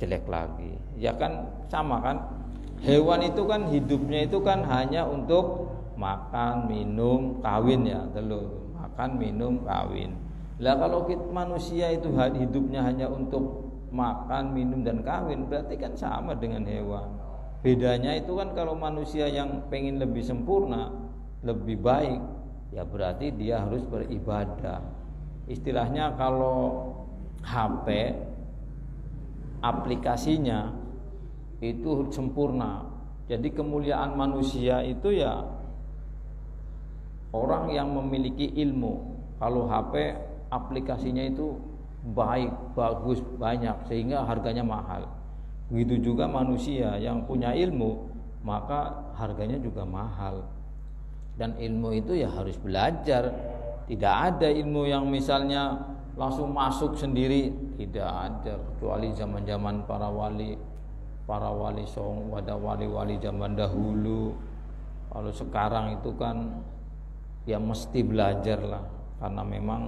jelek lagi. Ya kan sama kan? Hewan itu kan hidupnya itu kan hanya untuk makan, minum, kawin ya, telur. Makan, minum, kawin. Lah kalau kita manusia itu hidupnya hanya untuk makan, minum dan kawin, berarti kan sama dengan hewan. Bedanya itu kan kalau manusia yang pengen lebih sempurna, lebih baik, ya berarti dia harus beribadah. Istilahnya kalau HP aplikasinya itu sempurna. Jadi kemuliaan manusia itu ya orang yang memiliki ilmu. Kalau HP aplikasinya itu baik, bagus, banyak sehingga harganya mahal. Begitu juga manusia yang punya ilmu, maka harganya juga mahal. Dan ilmu itu ya harus belajar. Tidak ada ilmu yang misalnya langsung masuk sendiri, tidak ada, kecuali zaman-zaman para wali song, ada wali-wali zaman dahulu. Kalau sekarang itu kan ya mesti belajar lah, karena memang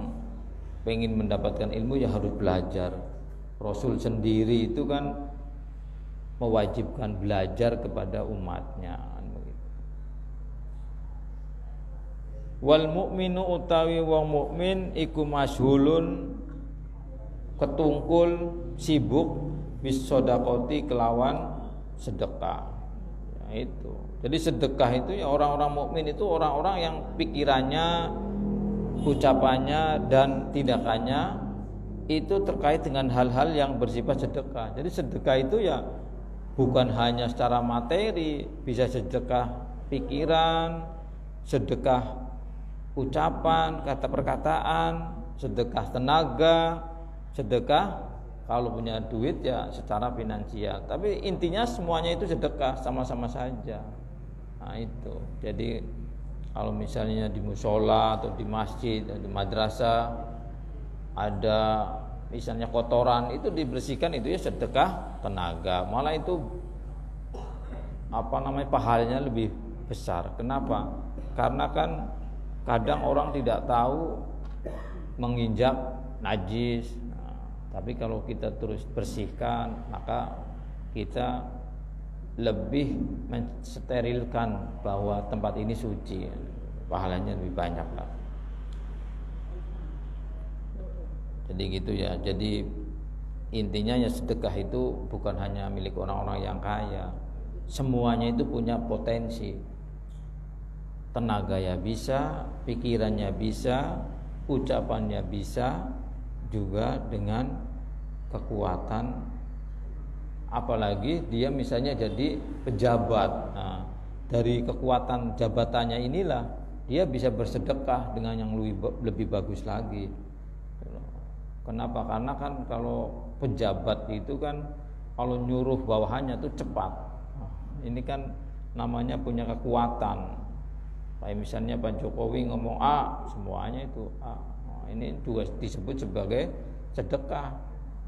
pengen mendapatkan ilmu ya harus belajar. Rasul sendiri itu kan mewajibkan belajar kepada umatnya. Wal mukminu utawi wong mukmin iku masyhulun ketungkul sibuk bis sedekati kelawan sedekah. Ya, itu. Jadi sedekah itu ya orang-orang mukmin itu orang-orang yang pikirannya, ucapannya dan tindakannya itu terkait dengan hal-hal yang bersifat sedekah. Jadi sedekah itu ya bukan hanya secara materi, bisa sedekah pikiran, sedekah ucapan, kata perkataan, sedekah tenaga, sedekah kalau punya duit ya secara finansial. Tapi intinya semuanya itu sedekah, sama-sama saja. Nah itu. Jadi kalau misalnya di musola atau di masjid atau di madrasah ada misalnya kotoran, itu dibersihkan, itu ya sedekah tenaga. Malah itu pahalanya lebih besar. Kenapa? Karena kan kadang orang tidak tahu menginjak najis. Nah, tapi kalau kita terus bersihkan, maka kita lebih mensterilkan bahwa tempat ini suci, pahalanya lebih banyak lah. Jadi gitu ya. Jadi intinya ya sedekah itu bukan hanya milik orang-orang yang kaya, semuanya itu punya potensi. Tenaga ya bisa, pikirannya bisa, ucapannya bisa, juga dengan kekuatan. Apalagi dia misalnya jadi pejabat, nah, dari kekuatan jabatannya inilah dia bisa bersedekah dengan yang lebih bagus lagi. Kenapa? Karena kan kalau pejabat itu kan kalau nyuruh bawahannya tuh cepat. Nah, ini kan namanya punya kekuatan. Kayak misalnya Pak Jokowi ngomong A, semuanya itu A. Nah, ini juga disebut sebagai sedekah.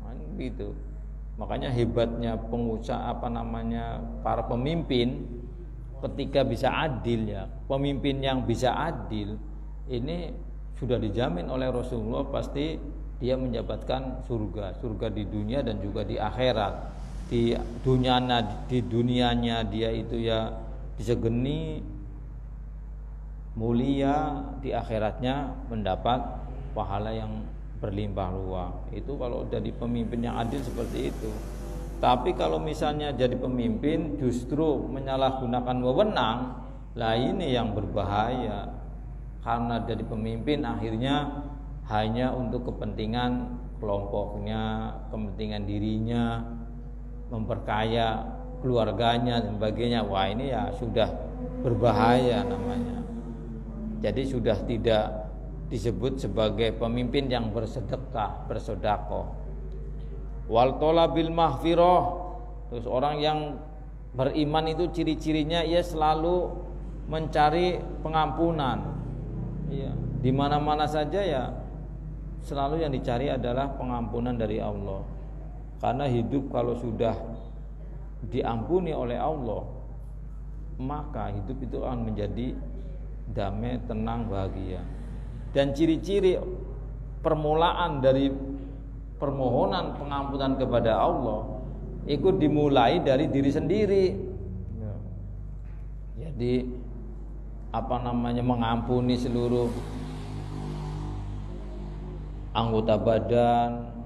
Nah, gitu. Makanya hebatnya pengusaha para pemimpin ketika bisa adil ya. Pemimpin yang bisa adil ini sudah dijamin oleh Rasulullah, pasti dia mendapatkan surga di dunia dan juga di akhirat. Di dunianya dia itu ya disegeni mulia, di akhiratnya mendapat pahala yang berlimpah ruah. Itu kalau jadi pemimpin yang adil seperti itu. Tapi kalau misalnya jadi pemimpin justru menyalahgunakan wewenang, lah ini yang berbahaya. Karena jadi pemimpin akhirnya hanya untuk kepentingan kelompoknya, kepentingan dirinya, memperkaya keluarganya dan sebagainya. Wah, ini ya sudah berbahaya namanya. Jadi sudah tidak disebut sebagai pemimpin yang bersedekah, bersedekah. Wal talabil mahfirah. Terus orang yang beriman itu ciri-cirinya ia selalu mencari pengampunan. Iya, di mana-mana saja ya selalu yang dicari adalah pengampunan dari Allah. Karena hidup kalau sudah diampuni oleh Allah, maka hidup itu akan menjadi damai, tenang, bahagia. Dan ciri-ciri permulaan dari permohonan pengampunan kepada Allah itu dimulai dari diri sendiri. Jadi mengampuni seluruh anggota badan,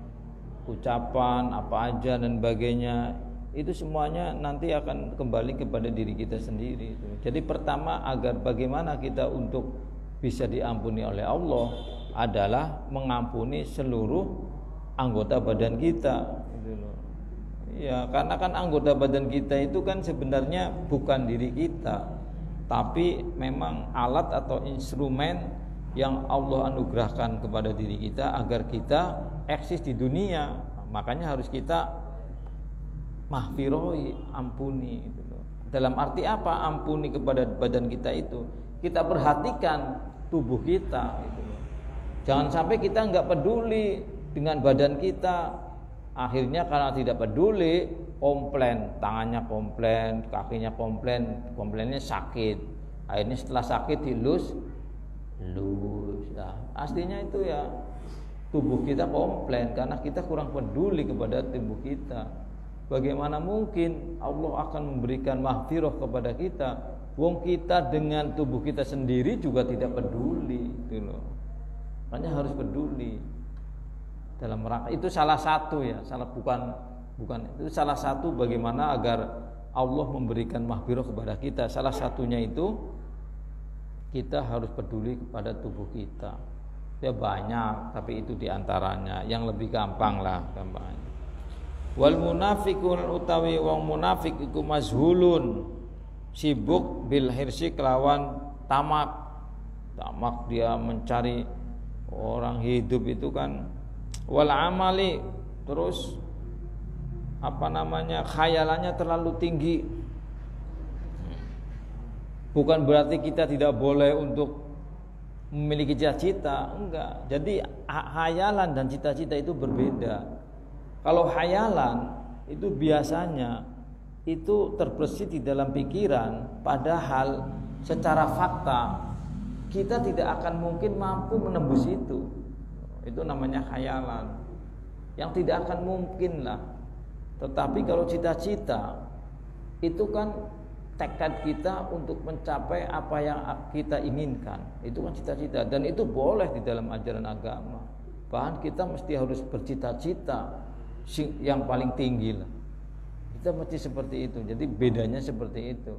ucapan apa aja dan sebagainya, itu semuanya nanti akan kembali kepada diri kita sendiri. Jadi pertama, agar bagaimana kita untuk bisa diampuni oleh Allah adalah mengampuni seluruh anggota badan kita. Ya, karena kan anggota badan kita itu kan sebenarnya bukan diri kita, tapi memang alat atau instrumen yang Allah anugerahkan kepada diri kita agar kita eksis di dunia. Makanya harus kita mahfiroi, ampuni. Dalam arti apa ampuni kepada badan kita itu? Kita perhatikan tubuh kita. Jangan sampai kita nggak peduli dengan badan kita. Akhirnya karena tidak peduli, komplain, tangannya komplain, kakinya komplain, komplainnya sakit. Akhirnya setelah sakit dilus. Nah, aslinya itu ya tubuh kita komplain karena kita kurang peduli kepada tubuh kita. Bagaimana mungkin Allah akan memberikan mahfirah kepada kita? Wong kita dengan tubuh kita sendiri juga tidak peduli, gitu loh. Makanya harus peduli dalam rangka itu salah satu ya, bukan itu salah satu bagaimana agar Allah memberikan mahfirah kepada kita. Salah satunya itu kita harus peduli kepada tubuh kita. Ya banyak, tapi itu diantaranya yang lebih gampang lah gampangnya. Wal munafiqun utawi wong munafik iku mazhulun, sibuk bil hirsi kelawan tamak. Tamak dia mencari orang hidup itu kan. Wal amali, terus khayalannya terlalu tinggi. Bukan berarti kita tidak boleh untuk memiliki cita-cita, enggak. Jadi hayalan dan cita-cita itu berbeda. Kalau hayalan itu biasanya itu terbesit di dalam pikiran, padahal secara fakta kita tidak akan mungkin mampu menembus itu. Itu namanya khayalan, yang tidak akan mungkin lah. Tetapi kalau cita-cita itu kan tekad kita untuk mencapai apa yang kita inginkan. Itu kan cita-cita, dan itu boleh di dalam ajaran agama. Bahkan kita mesti harus bercita-cita yang paling tinggi lah. Kita mesti seperti itu. Jadi bedanya seperti itu.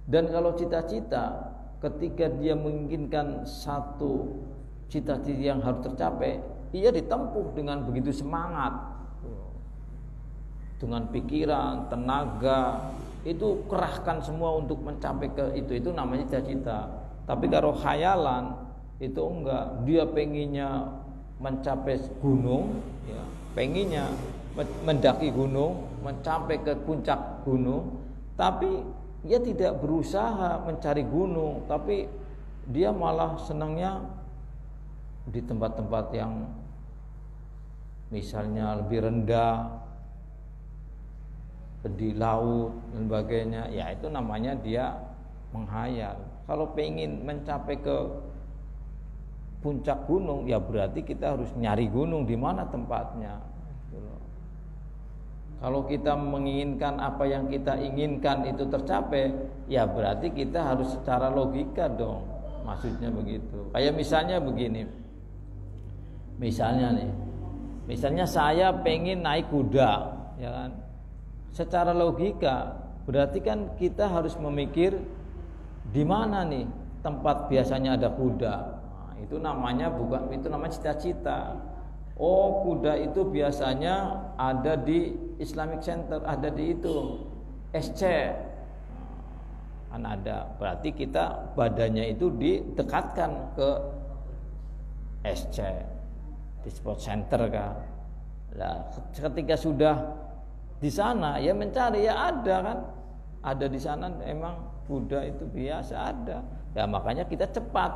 Dan kalau cita-cita, ketika dia menginginkan satu cita-cita yang harus tercapai, ia ditempuh dengan begitu semangat, dengan pikiran, tenaga, itu kerahkan semua untuk mencapai ke itu namanya cita-cita. Tapi kalau khayalan itu enggak, dia pengennya mencapai gunung, ya, pengennya mendaki gunung, mencapai ke puncak gunung, tapi dia tidak berusaha mencari gunung, tapi dia malah senangnya di tempat-tempat yang misalnya lebih rendah, di laut dan sebagainya. Ya itu namanya dia menghayal. Kalau pengen mencapai ke puncak gunung, ya berarti kita harus nyari gunung di mana tempatnya. Kalau kita menginginkan apa yang kita inginkan itu tercapai, ya berarti kita harus secara logika dong. Maksudnya begitu. Kayak misalnya begini. Misalnya saya pengen naik kuda, ya kan? Secara logika berarti kan kita harus memikir di mana nih tempat biasanya ada kuda. Nah, itu namanya cita-cita. Oh, kuda itu biasanya ada di Islamic Center, ada di itu SC, kan ada. Berarti kita badannya itu didekatkan ke SC, di sport center kan. Nah, ketika sudah di sana ya mencari, ya ada kan, ada di sana emang kuda itu biasa ada. Ya makanya kita cepat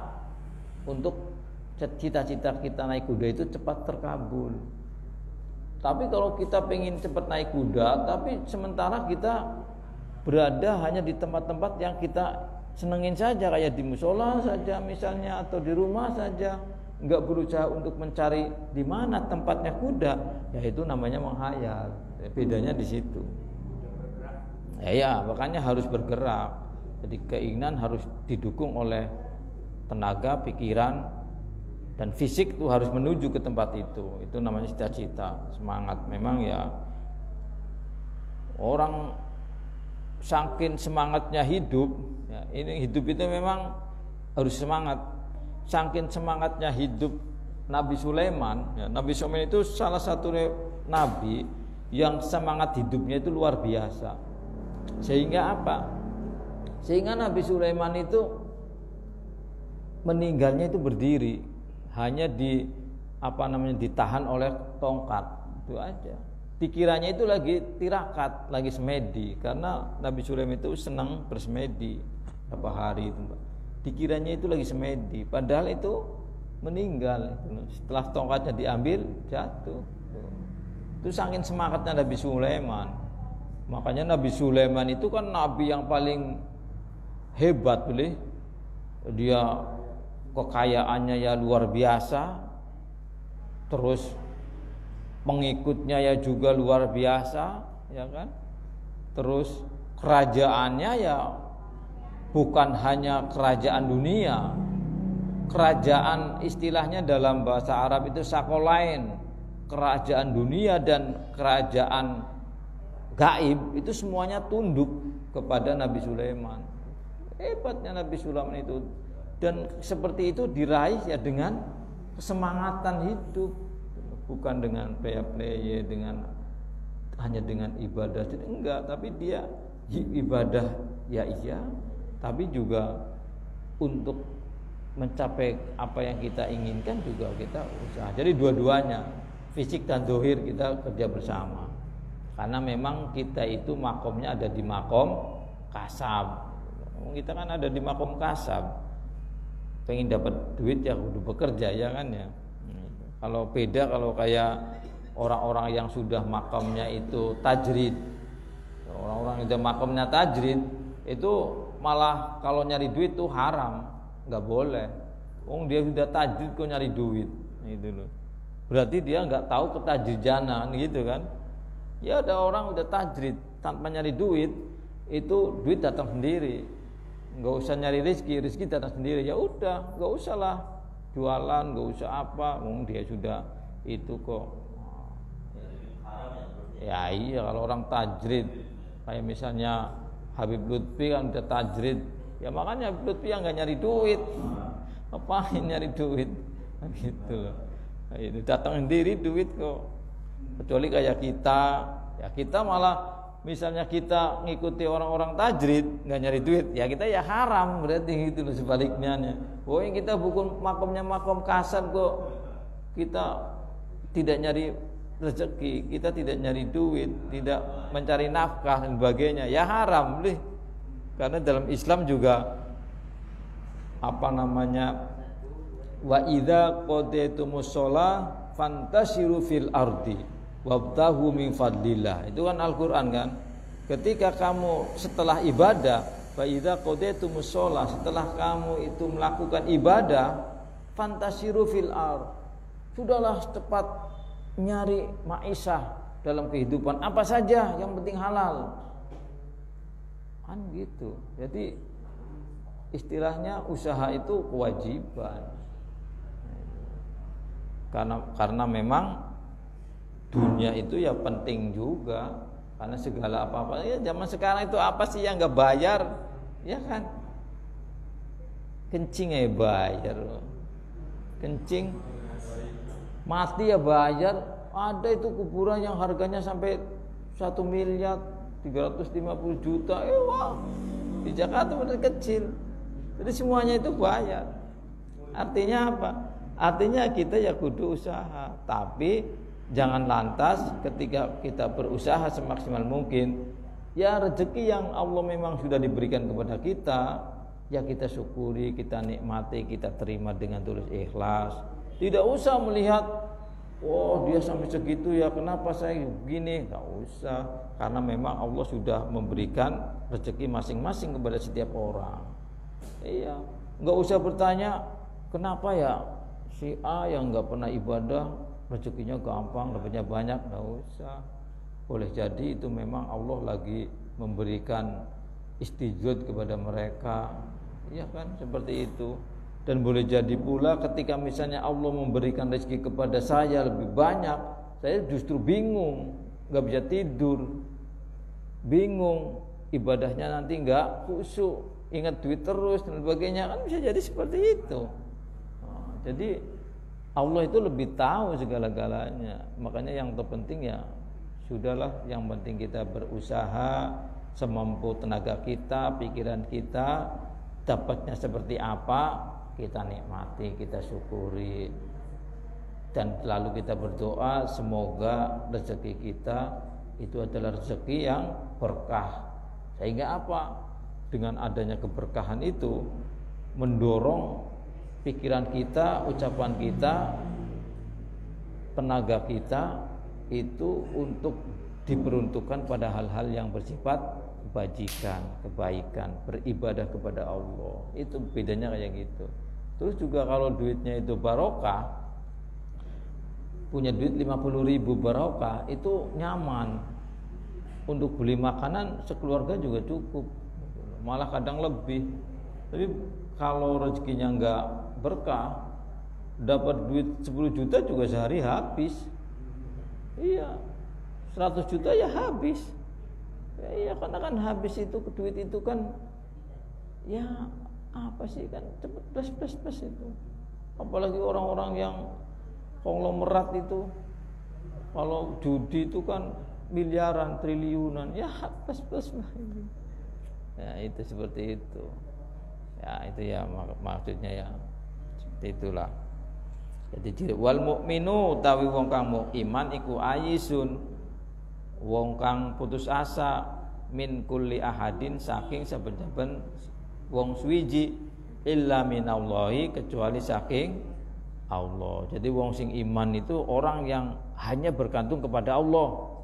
untuk cita-cita kita naik kuda itu cepat terkabul. Tapi kalau kita pengen cepat naik kuda, tapi sementara kita berada hanya di tempat-tempat yang kita senengin saja, kayak di musola saja misalnya, atau di rumah saja, nggak berusaha untuk mencari di mana tempatnya kuda, ya itu namanya menghayal. Bedanya di situ. Ya, makanya harus bergerak. Jadi keinginan harus didukung oleh tenaga, pikiran, dan fisik itu harus menuju ke tempat itu. Itu namanya cita-cita, semangat. Memang ya orang saking semangatnya hidup, ya, ini hidup itu memang harus semangat. Saking semangatnya hidup Nabi Sulaiman, ya, Nabi Sulaiman itu salah satu nabi yang semangat hidupnya itu luar biasa. Sehingga apa? Sehingga Nabi Sulaiman itu meninggalnya itu berdiri. Hanya ditahan oleh tongkat, itu aja. Dikiranya itu lagi tirakat, lagi semedi, karena Nabi Sulaiman itu senang bersemedi beberapa hari itu, Mbak. Dikiranya itu lagi semedi, padahal itu meninggal. Setelah tongkatnya diambil, jatuh. Itu saking semangatnya Nabi Sulaiman. Makanya Nabi Sulaiman itu kan nabi yang paling hebat, boleh. Dia kekayaannya ya luar biasa, terus pengikutnya ya juga luar biasa, ya kan? Terus kerajaannya ya bukan hanya kerajaan dunia, kerajaan istilahnya dalam bahasa Arab itu sakolain, kerajaan dunia dan kerajaan gaib itu semuanya tunduk kepada Nabi Sulaiman. Hebatnya Nabi Sulaiman itu. Dan seperti itu diraih ya dengan kesemangatan hidup, bukan dengan play-play, hanya dengan ibadah. Enggak, tapi dia ibadah ya iya, tapi juga untuk mencapai apa yang kita inginkan juga kita usaha. Jadi dua-duanya, fisik dan zahir kita kerja bersama. Karena memang kita itu makomnya ada di makom kasab. Kita kan ada di makom kasab, pengen dapat duit ya kudu bekerja ya kan ya. Kalau beda kalau kayak orang-orang yang sudah makamnya itu tajrid, orang-orang yang sudah makamnya tajrid itu malah kalau nyari duit tuh haram, nggak boleh. Dia sudah tajrid kok nyari duit, gitu loh. Berarti dia nggak tahu ketajridanan gitu kan. Ya ada orang udah tajrid tanpa nyari duit, itu duit datang sendiri. Nggak usah nyari rezeki datang sendiri. Ya udah, nggak usah lah jualan, nggak usah apa. Dia sudah itu kok. Ya iya kalau orang tajrid, kayak misalnya Habib Lutfi kan udah tajrid, ya makanya Habib Lutfi yang nggak nyari duit. Ngapain nyari duit? Gitu loh. Nah, itu datang sendiri duit kok. Kecuali kayak kita, ya kita malah misalnya kita ngikuti orang-orang tajrid nggak nyari duit, ya kita ya haram berarti gitu loh sebaliknya. Yang kita bukan makomnya makom kasar kok, kita tidak nyari rezeki, kita tidak nyari duit, tidak mencari nafkah dan sebagainya, ya haram deh. Karena dalam Islam juga wa idza qadaytumus shalah fantashiru fil ardi wabtahu min fadlillah. Itu kan Al-Qur'an kan. Ketika kamu setelah ibadah, fa idza qadaytumus shalah, setelah kamu itu melakukan ibadah, fantashiru fil ard. Sudahlah cepat nyari maisha dalam kehidupan apa saja yang penting halal. Kan gitu. Jadi istilahnya usaha itu kewajiban. Karena memang dunia itu ya penting juga, karena segala apa-apa ya zaman sekarang itu apa sih yang nggak bayar, ya kan? Kencing ya bayar, kencing mati ya bayar. Ada itu kuburan yang harganya sampai 1.350.000.000. Wah, di Jakarta benar kecil. Jadi semuanya itu bayar. Artinya apa? Artinya kita ya kudu usaha, tapi jangan lantas ketika kita berusaha semaksimal mungkin, ya rezeki yang Allah memang sudah diberikan kepada kita, ya kita syukuri, kita nikmati, kita terima dengan tulus ikhlas. Tidak usah melihat, dia sampai segitu ya, kenapa saya begini? Tidak usah, karena memang Allah sudah memberikan rezeki masing-masing kepada setiap orang. Iya, nggak usah bertanya kenapa ya si A yang nggak pernah ibadah rezekinya gampang, dapatnya banyak. Nggak usah. Boleh jadi itu memang Allah lagi memberikan istijud kepada mereka, ya kan, seperti itu. Dan boleh jadi pula ketika misalnya Allah memberikan rezeki kepada saya lebih banyak, saya justru bingung, nggak bisa tidur, bingung, ibadahnya nanti nggak khusyuk, ingat duit terus dan sebagainya, kan bisa jadi seperti itu. Jadi Allah itu lebih tahu segala-galanya. Makanya yang terpenting ya sudahlah, yang penting kita berusaha semampu tenaga kita, pikiran kita, dapatnya seperti apa kita nikmati, kita syukuri, dan lalu kita berdoa semoga rezeki kita itu adalah rezeki yang berkah. Sehingga apa? Dengan adanya keberkahan itu mendorong pikiran kita, ucapan kita, tenaga kita itu untuk diperuntukkan pada hal-hal yang bersifat kebajikan, kebaikan, beribadah kepada Allah. Itu bedanya kayak gitu. Terus juga kalau duitnya itu barokah, punya duit 50.000 barokah, itu nyaman. Untuk beli makanan sekeluarga juga cukup, malah kadang lebih. Tapi kalau rezekinya enggak berkah, dapat duit 10 juta juga sehari habis. Iya, 100 juta ya habis. Ya, iya, karena kan habis itu duit itu kan, ya apa sih kan cepet plus itu. Apalagi orang-orang yang konglomerat itu, kalau judi itu kan miliaran, triliunan, ya plus lagi. Ya itu seperti itu. Ya itu ya maksudnya ya seperti itulah. Jadi ciri wal mukminu utawi wong kang iman iku ayisun, wong kang putus asa min kulli ahadin saking saben-saben wong suwiji illa minallahi kecuali saking Allah. Jadi wong sing iman itu orang yang hanya bergantung kepada Allah.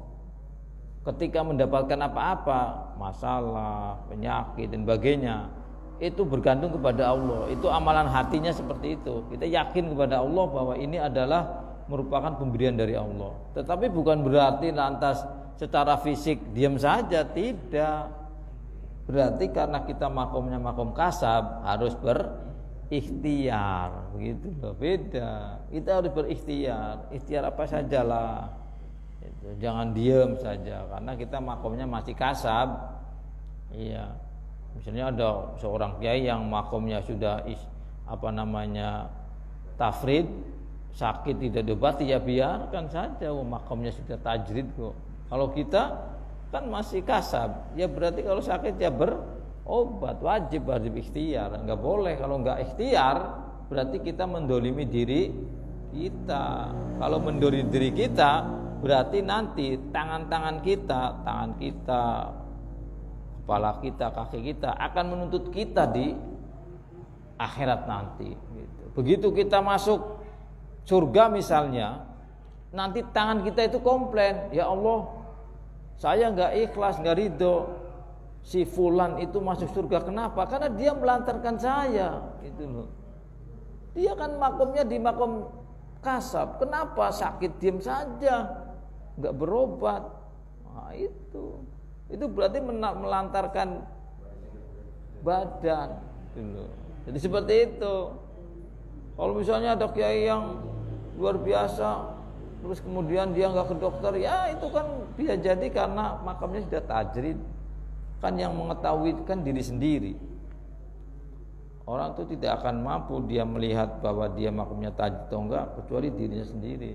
Ketika mendapatkan apa-apa, masalah, penyakit dan sebagainya, itu bergantung kepada Allah. Itu amalan hatinya seperti itu. Kita yakin kepada Allah bahwa ini adalah merupakan pemberian dari Allah. Tetapi bukan berarti lantas secara fisik diam saja, tidak. Berarti karena kita makomnya makom kasab harus berikhtiar, begitu loh. Beda. Kita harus berikhtiar, ikhtiar apa sajalah. Itu. Jangan diam saja karena kita makomnya masih kasab. Iya. Misalnya ada seorang kiai yang makomnya sudah tafrid, sakit tidak diobati, ya biarkan saja, makomnya sudah tajrid kok. Kalau kita kan masih kasab, ya berarti kalau sakit ya berobat, wajib ikhtiar. Enggak boleh kalau enggak ikhtiar berarti kita mendolimi diri kita. Kalau mendolimi diri kita berarti nanti tangan kita, kepala kita, kaki kita akan menuntut kita di akhirat nanti. Gitu. Begitu kita masuk surga misalnya, nanti tangan kita itu komplain, ya Allah, saya nggak ikhlas, nggak ridho, si fulan itu masuk surga. Kenapa? Karena dia melantarkan saya, gitu loh. Dia kan makomnya di makom kasab. Kenapa sakit diam saja, nggak berobat? Nah, itu berarti melantarkan badan gitu. Jadi seperti itu. Kalau misalnya ada kiai yang luar biasa terus kemudian dia nggak ke dokter, ya itu kan bisa jadi karena makamnya sudah tajrid. Kan yang mengetahui kan diri sendiri. Orang itu tidak akan mampu dia melihat bahwa dia makamnya tajrid atau enggak kecuali dirinya sendiri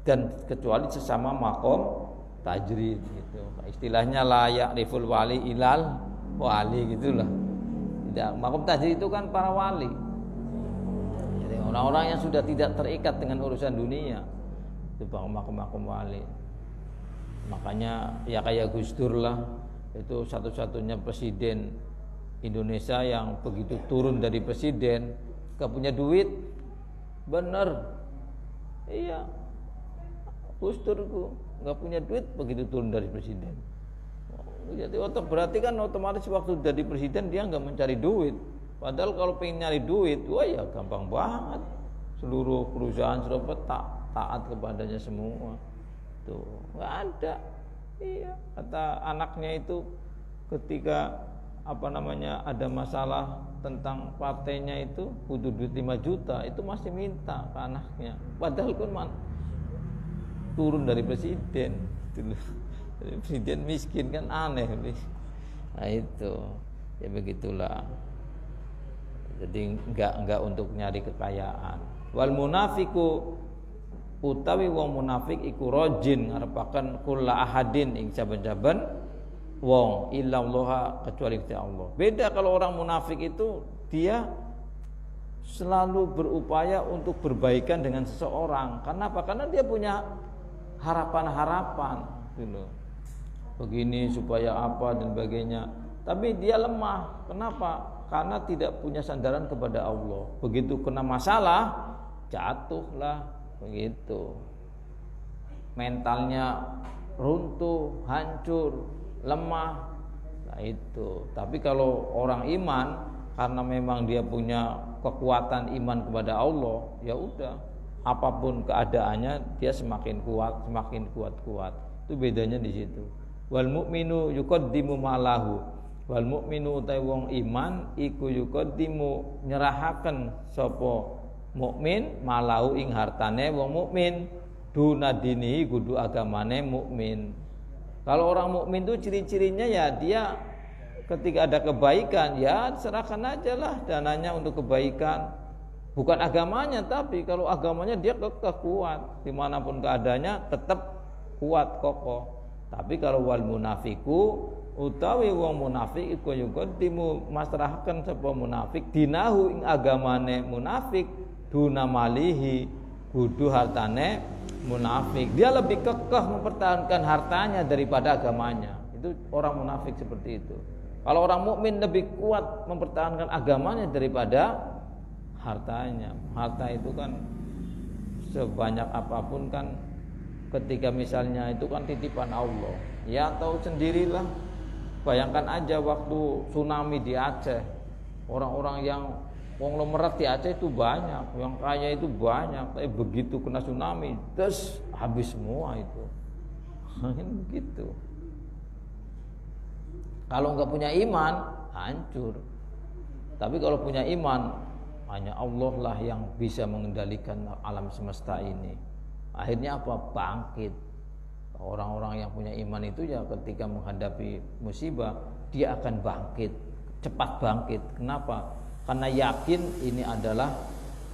dan kecuali sesama makom tajrid gitu. Istilahnya layak riful wali ilal wali gitulah. Tidak, makom tajrid itu kan para wali. Jadi orang-orang yang sudah tidak terikat dengan urusan dunia itu makom wali. Makanya ya kayak Gus Dur lah, itu satu-satunya presiden Indonesia yang begitu turun dari presiden gak punya duit. Bener. Iya. Gus Dur nggak punya duit begitu turun dari presiden. Jadi berarti kan otomatis waktu jadi presiden dia nggak mencari duit. Padahal kalau pengen nyari duit, wah ya gampang banget. Seluruh perusahaan sudah taat kepadanya semua. Tuh nggak ada. Iya, kata anaknya itu ketika ada masalah tentang partainya itu butuh duit 5 juta, itu masih minta ke anaknya. Padahal kan turun dari presiden, dari presiden miskin kan aneh. Nah itu ya begitulah. Jadi enggak untuk nyari kekayaan. Wal munafiku utawi wong munafik iku rajin ngarepaken kulla ahadin ing saben-saben wong illallah kecuali Allah. Beda kalau orang munafik itu dia selalu berupaya untuk berbaikan dengan seseorang. Kenapa? Karena dia punya harapan-harapan gitu. Begini supaya apa dan sebagainya. Tapi dia lemah. Kenapa? Karena tidak punya sandaran kepada Allah. Begitu kena masalah, jatuhlah begitu. Mentalnya runtuh, hancur, lemah. Nah itu. Tapi kalau orang iman karena memang dia punya kekuatan iman kepada Allah, ya udah. Apapun keadaannya dia semakin kuat. Itu bedanya di situ. Wal mu'minu yuqaddimu malahu. Wal mu'minu utai wong iman iku yuqaddimu nyerahaken sapa mukmin malahu ing hartane wong mukmin duna dinihi kudu agamane mukmin. Kalau orang mukmin itu ciri-cirinya ya dia ketika ada kebaikan ya serahkan aja lah dananya untuk kebaikan. Bukan agamanya, tapi kalau agamanya dia kekeh kuat, dimanapun keadaannya tetap kuat kokoh. Tapi kalau wal munafiku utawi wong munafik iku yuqaddimu masrahaken sapa munafik dinahu ing agamane munafik duna malihi kudu hartane munafik. Dia lebih kekeh mempertahankan hartanya daripada agamanya. Itu orang munafik seperti itu. Kalau orang mukmin lebih kuat mempertahankan agamanya daripada hartanya. Harta itu kan sebanyak apapun kan, ketika misalnya itu kan titipan Allah. Ya tahu sendirilah. Bayangkan aja waktu tsunami di Aceh, orang-orang yang konglomerat di Aceh itu banyak, yang kaya itu banyak, tapi begitu kena tsunami, terus habis semua itu. Begitu. Kalau nggak punya iman, hancur. Tapi kalau punya iman, hanya Allah lah yang bisa mengendalikan alam semesta ini. Akhirnya apa? Bangkit. Orang-orang yang punya iman itu ya ketika menghadapi musibah, dia akan bangkit, cepat bangkit. Kenapa? Karena yakin ini adalah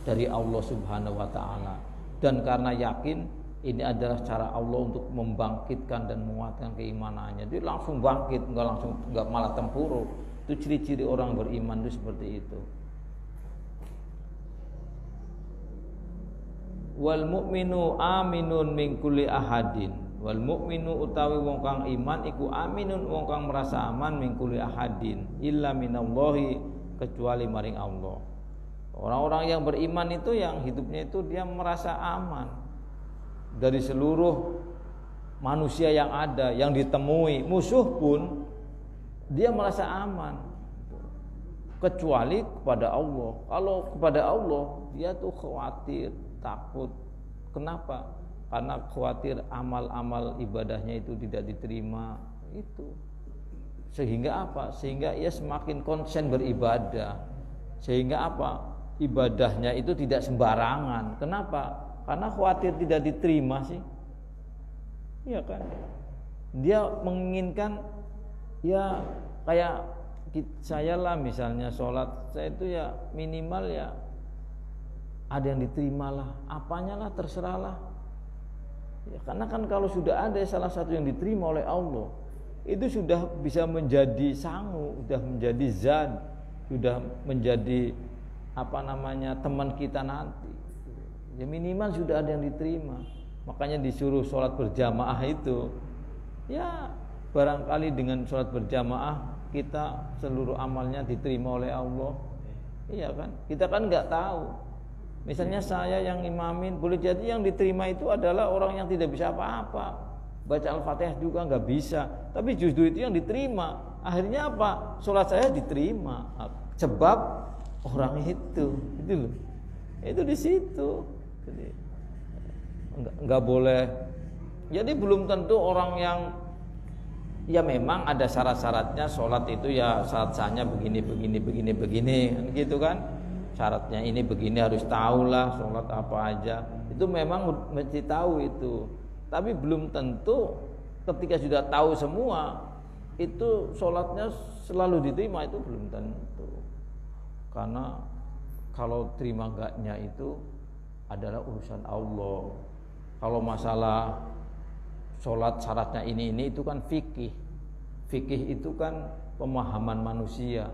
dari Allah Subhanahu wa taala, dan karena yakin ini adalah cara Allah untuk membangkitkan dan menguatkan keimanannya. Dia langsung bangkit, enggak malah tempuruk. Itu ciri-ciri orang beriman itu seperti itu. Wal mu'minu aminun min kulli ahadin. Wal mu'minu utawi wong kang iman iku aminun wong kang merasa aman min kulli ahadin illa minallahi, kecuali maring Allah. Orang-orang yang beriman itu yang hidupnya itu dia merasa aman dari seluruh manusia yang ada, yang ditemui musuh pun dia merasa aman, kecuali kepada Allah. Kalau kepada Allah dia tuh khawatir, takut. Kenapa? Karena khawatir amal-amal ibadahnya itu tidak diterima itu. Sehingga apa? Sehingga ia semakin konsen beribadah. Sehingga apa? Ibadahnya itu tidak sembarangan. Kenapa? Karena khawatir tidak diterima sih. Iya kan? Dia menginginkan ya kayak saya lah misalnya sholat saya itu ya minimal ya ada yang diterima lah, apanya lah terserah lah. Ya, karena kan kalau sudah ada salah satu yang diterima oleh Allah, itu sudah bisa menjadi sangu, sudah menjadi zat, sudah menjadi teman kita nanti. Ya minimal sudah ada yang diterima. Makanya disuruh sholat berjamaah itu. Ya barangkali dengan sholat berjamaah kita seluruh amalnya diterima oleh Allah. Iya kan? Kita kan nggak tahu. Misalnya saya yang imamin, boleh jadi yang diterima itu adalah orang yang tidak bisa apa-apa, baca Al-Fatihah juga nggak bisa, tapi justru itu yang diterima. Akhirnya apa? Sholat saya diterima, sebab orang itu loh. Itu di situ. Jadi nggak boleh. Jadi belum tentu orang yang ya memang ada syarat-syaratnya sholat itu ya syarat sahnya begini gitu kan. Syaratnya ini begini, harus tahulah sholat apa aja. Itu memang mesti tahu itu. Tapi belum tentu ketika sudah tahu semua itu sholatnya selalu diterima, itu belum tentu. Karena kalau terima enggaknya itu adalah urusan Allah. Kalau masalah sholat syaratnya ini itu kan fikih. Fikih itu kan pemahaman manusia,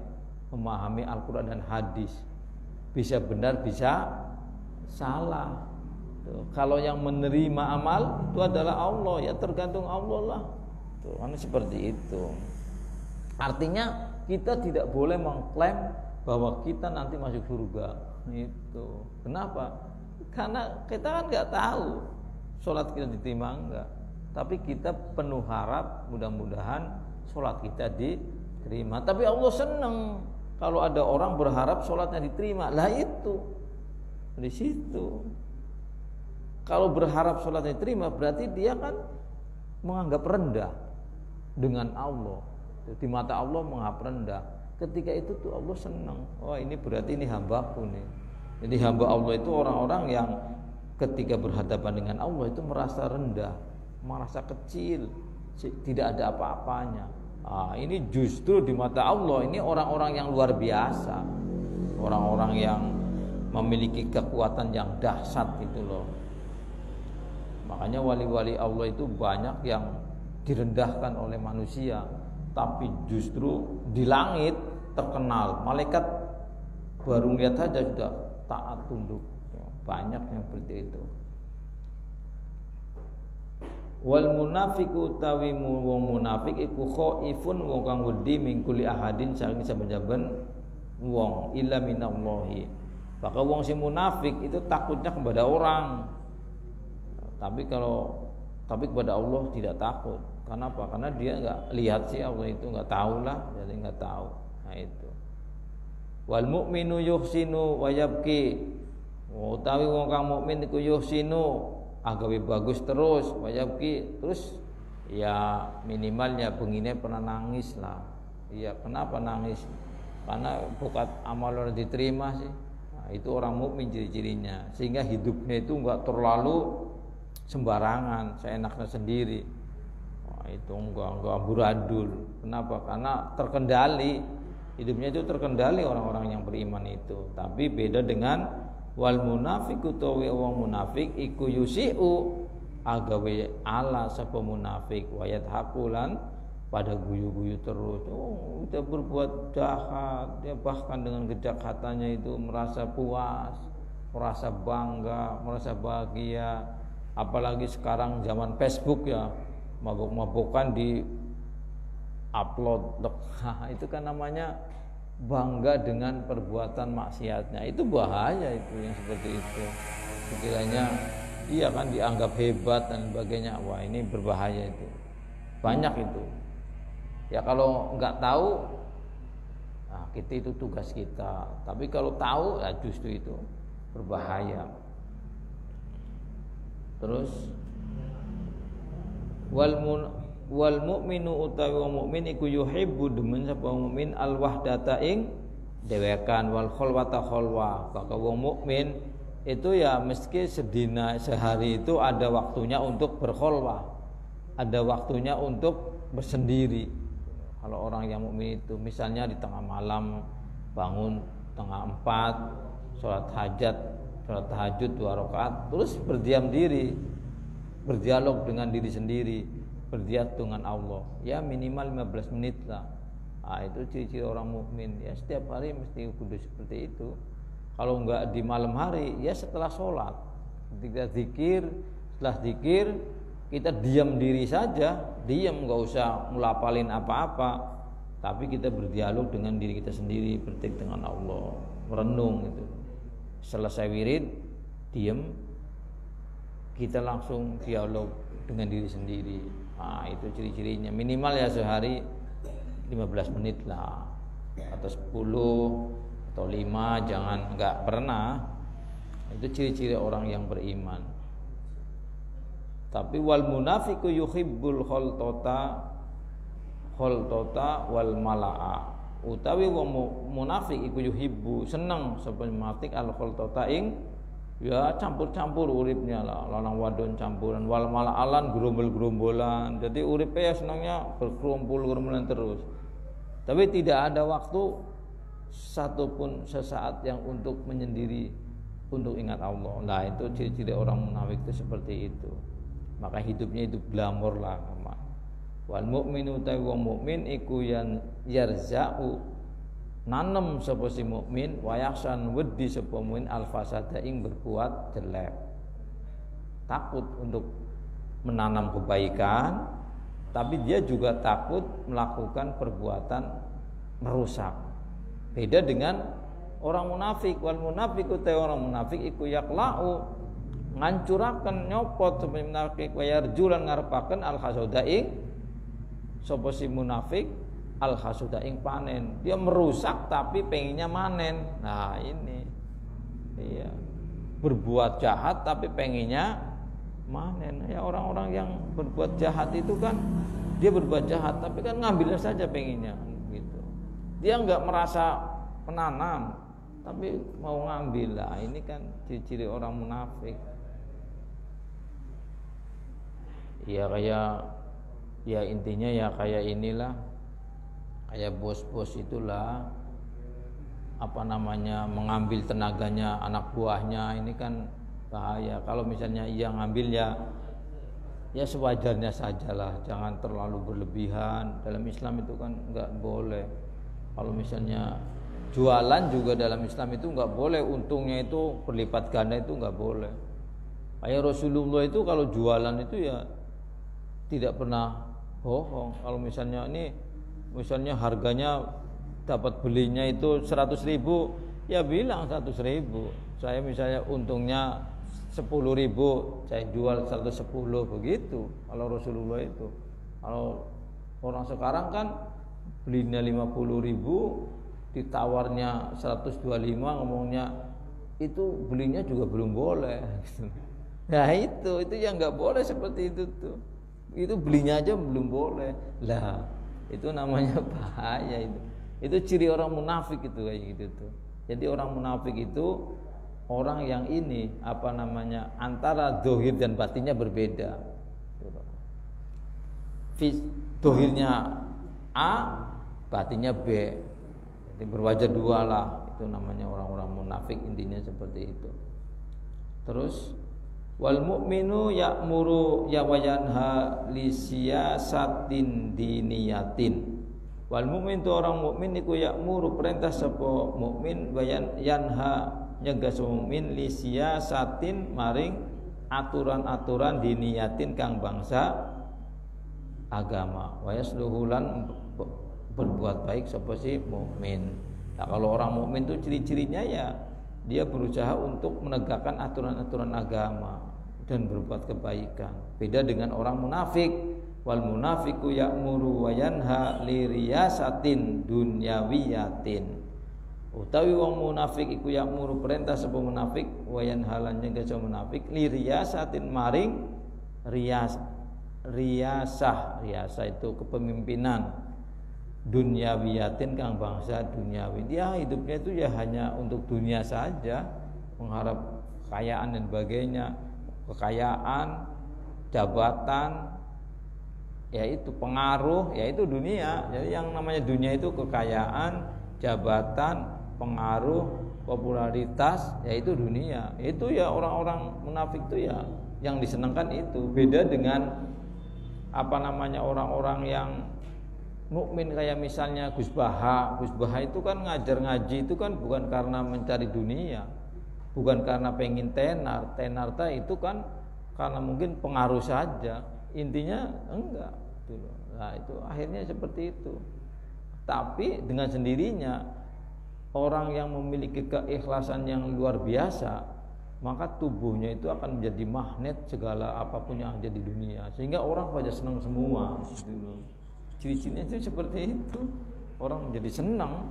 memahami Al-Quran dan hadis. Bisa benar, bisa salah. Tuh, kalau yang menerima amal itu adalah Allah, ya tergantung Allah lah. Tuh, kan seperti itu. Artinya kita tidak boleh mengklaim bahwa kita nanti masuk surga. Itu. Kenapa? Karena kita kan nggak tahu sholat kita diterima enggak. Tapi kita penuh harap mudah-mudahan sholat kita diterima. Tapi Allah senang kalau ada orang berharap sholatnya diterima, lah itu di situ. Kalau berharap sholatnya diterima, berarti dia kan menganggap rendah dengan Allah. Di mata Allah menganggap rendah. Ketika itu tuh Allah senang. Oh ini berarti ini hambaku nih. Jadi hamba Allah itu orang-orang yang ketika berhadapan dengan Allah itu merasa rendah, merasa kecil, tidak ada apa-apanya. Ini justru di mata Allah ini orang-orang yang luar biasa, orang-orang yang memiliki kekuatan yang dahsyat itu loh. Makanya wali-wali Allah itu banyak yang direndahkan oleh manusia, tapi justru di langit terkenal. Malaikat baru lihat saja sudah taat tunduk. Banyak yang seperti itu. Wal munafiqu utawi wong munafik iku khaifun wong kang wedi mingkuli ahadin saking saben-saben wong illa minallahi. Maka wong si munafik itu takutnya kepada orang. Tapi kepada Allah tidak takut. Kenapa? Karena dia enggak lihat sih Allah itu, enggak tahu lah, jadi enggak tahu. Nah itu. Wal mu'minu yuhsinu wa yabki. Utawi wong kang mukmin iku yuhsinu agawe bagus terus, wa yabki terus ya minimalnya bengine pernah nangis lah. Iya, kenapa nangis? Karena bukan amal orang diterima sih. Nah, itu orang mukmin ciri-cirinya. Sehingga hidupnya itu enggak terlalu sembarangan, seenaknya sendiri. Wah, itu enggak amburadul. Kenapa? Karena terkendali. Hidupnya itu terkendali orang-orang yang beriman itu. Tapi beda dengan wal munafiqu tawi wong munafik iku yusiu agawe ala sapa munafik wayat hakulan pada guyu-guyu terus. Oh, kita berbuat jahat, dia bahkan dengan kejahatannya itu merasa puas, merasa bangga, merasa bahagia. Apalagi sekarang zaman Facebook ya, mabuk-mabukan di upload. Itu kan namanya bangga dengan perbuatan maksiatnya. Itu bahaya itu yang seperti itu. Sekiranya iya kan dianggap hebat dan sebagainya. Wah, ini berbahaya itu. Banyak itu. Ya kalau nggak tahu, nah kita itu tugas kita. Tapi kalau tahu, ya justru itu berbahaya. Terus wal mu'minu utawi wong mukmin iku yuhibbu demen sapa wong mukmin al wahdata ing dewekan wal khalwata khalwa. Maka wong mukmin itu ya meski sedina sehari itu ada waktunya untuk berkholwah, ada waktunya untuk bersendiri. Kalau orang yang mukmin itu misalnya di tengah malam bangun tengah 4 sholat tahajud 2 rakaat terus berdiam diri, berdialog dengan diri sendiri, berdialog dengan Allah. Ya minimal 15 menit lah. Nah, itu ciri-ciri orang mukmin. Ya setiap hari mesti kudu seperti itu. Kalau enggak di malam hari, ya setelah sholat. Ketika zikir, setelah zikir kita diam diri saja, diam, enggak usah melapalin apa-apa. Tapi kita berdialog dengan diri kita sendiri, berdik dengan Allah, merenung gitu. Selesai wirid, diam, kita langsung dialog dengan diri sendiri. Nah, itu ciri-cirinya. Minimal ya sehari 15 menit lah, atau 10 atau 5, jangan enggak pernah. Itu ciri-ciri orang yang beriman. Tapi wal munafiqu yuhibbul khaltata wal mala'a. Utawi wong munafik iku yuhibbu seneng sapa munafik al khaltata ing ya campur-campur uripnya lah, lanang wadon campuran wal mala'alan gerombol-gerombolan. Jadi uripe ya senangnya berkerumpul-kerumunan terus. Tapi tidak ada waktu satupun sesaat yang untuk menyendiri, untuk ingat Allah. Nah itu ciri-ciri orang munafik itu seperti itu. Maka hidupnya itu glamor lah. Wal mu'minu ta wong mukmin iku yan yarza'u nanem sapa si mukmin wa yakhsan wedi sapa mukmin al fasada ing berbuat jelek. Takut untuk menanam kebaikan, tapi dia juga takut melakukan perbuatan merusak. Beda dengan orang munafik. Wal munafiqu ta orang munafik iku yaqla'u ngancuraken nyopot sapa munafik wa yarjulan ngarepaken al hasada ing sapa si munafik al hasuda ing panen. Dia merusak tapi pengennya manen. Nah ini iya, berbuat jahat tapi pengennya manen. Ya orang-orang yang berbuat jahat itu kan dia berbuat jahat tapi kan ngambil saja pengennya gitu. Dia enggak merasa menanam tapi mau ngambil. Lah ini kan ciri-ciri orang munafik. Ya kayak ya intinya ya kayak inilah, kayak bos-bos itulah apa namanya mengambil tenaganya anak buahnya. Ini kan bahaya. Kalau misalnya ia ngambil ya sewajarnya sajalah, jangan terlalu berlebihan. Dalam Islam itu kan enggak boleh. Kalau misalnya jualan juga dalam Islam itu enggak boleh, untungnya itu berlipat ganda, itu enggak boleh. Kayak Rasulullah itu kalau jualan itu ya tidak pernah bohong. Kalau misalnya harganya dapat belinya itu 100.000, ya bilang 100.000. Saya misalnya untungnya 10.000, saya jual 110, begitu. Kalau Rasulullah itu. Kalau orang sekarang kan belinya 50.000, ditawarnya 125, ngomongnya itu belinya juga belum boleh. Nah itu yang nggak boleh seperti itu tuh. Itu belinya aja belum boleh. Lah, itu namanya bahaya itu. Itu ciri orang munafik itu kayak gitu tuh. Jadi orang munafik itu orang yang ini antara dohir dan batinnya berbeda. Dohirnya A, batinnya B. Jadi berwajah dua lah. Itu namanya orang-orang munafik, intinya seperti itu. Terus wal mu'minu ya'muru ya wa yanha li siyasatin diniyatin. Wal mu'min itu orang mukmin iku ya'muru perintah sapa mukmin wa yanha nyegah sapa mukmin li siyasatin maring aturan-aturan diniyatin kang bangsa agama. Wa yasluhulan berbuat baik sapa si mukmin. Nah, kalau orang mukmin itu ciri-cirinya ya dia berusaha untuk menegakkan aturan-aturan agama dan berbuat kebaikan. Beda dengan orang munafik. Wal munafiku ya'muru wa yanha li riyasatin dunyawiyatin. Utawi wong munafik iku ya'muru perintah sapa munafik wa yanha lan nyegah sapa munafik li riyasatin maring riyasah itu kepemimpinan. Dunyawiyatin kang bangsa duniawi. Dia hidupnya itu ya hanya untuk dunia saja, mengharap kekayaan dan sebagainya, kekayaan, jabatan, yaitu pengaruh, yaitu dunia. Jadi yang namanya dunia itu kekayaan, jabatan, pengaruh, popularitas, yaitu dunia. Itu ya orang-orang munafik itu ya yang disenangkan itu. Beda dengan orang-orang yang mukmin kayak misalnya Gus Baha itu kan ngajar ngaji itu kan bukan karena mencari dunia, bukan karena pengen tenar itu kan karena mungkin pengaruh saja, intinya enggak gitu. Nah itu akhirnya seperti itu. Tapi dengan sendirinya orang yang memiliki keikhlasan yang luar biasa, maka tubuhnya itu akan menjadi magnet segala apapun yang ada di dunia, sehingga orang pada senang semua gitu. Ciri-cirinya itu seperti itu. Orang menjadi senang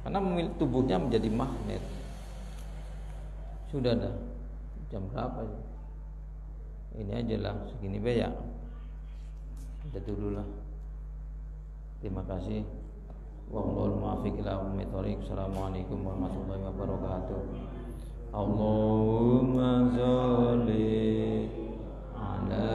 karena tubuhnya menjadi magnet. Sudah dah. Jam berapa ya? Ini aja lah, segini be ya. Kita dulu lah. Terima kasih. Wallahul muwaffiq ila aqwamit thoriq. Assalamualaikum warahmatullahi wabarakatuh. Allahumma sholli ala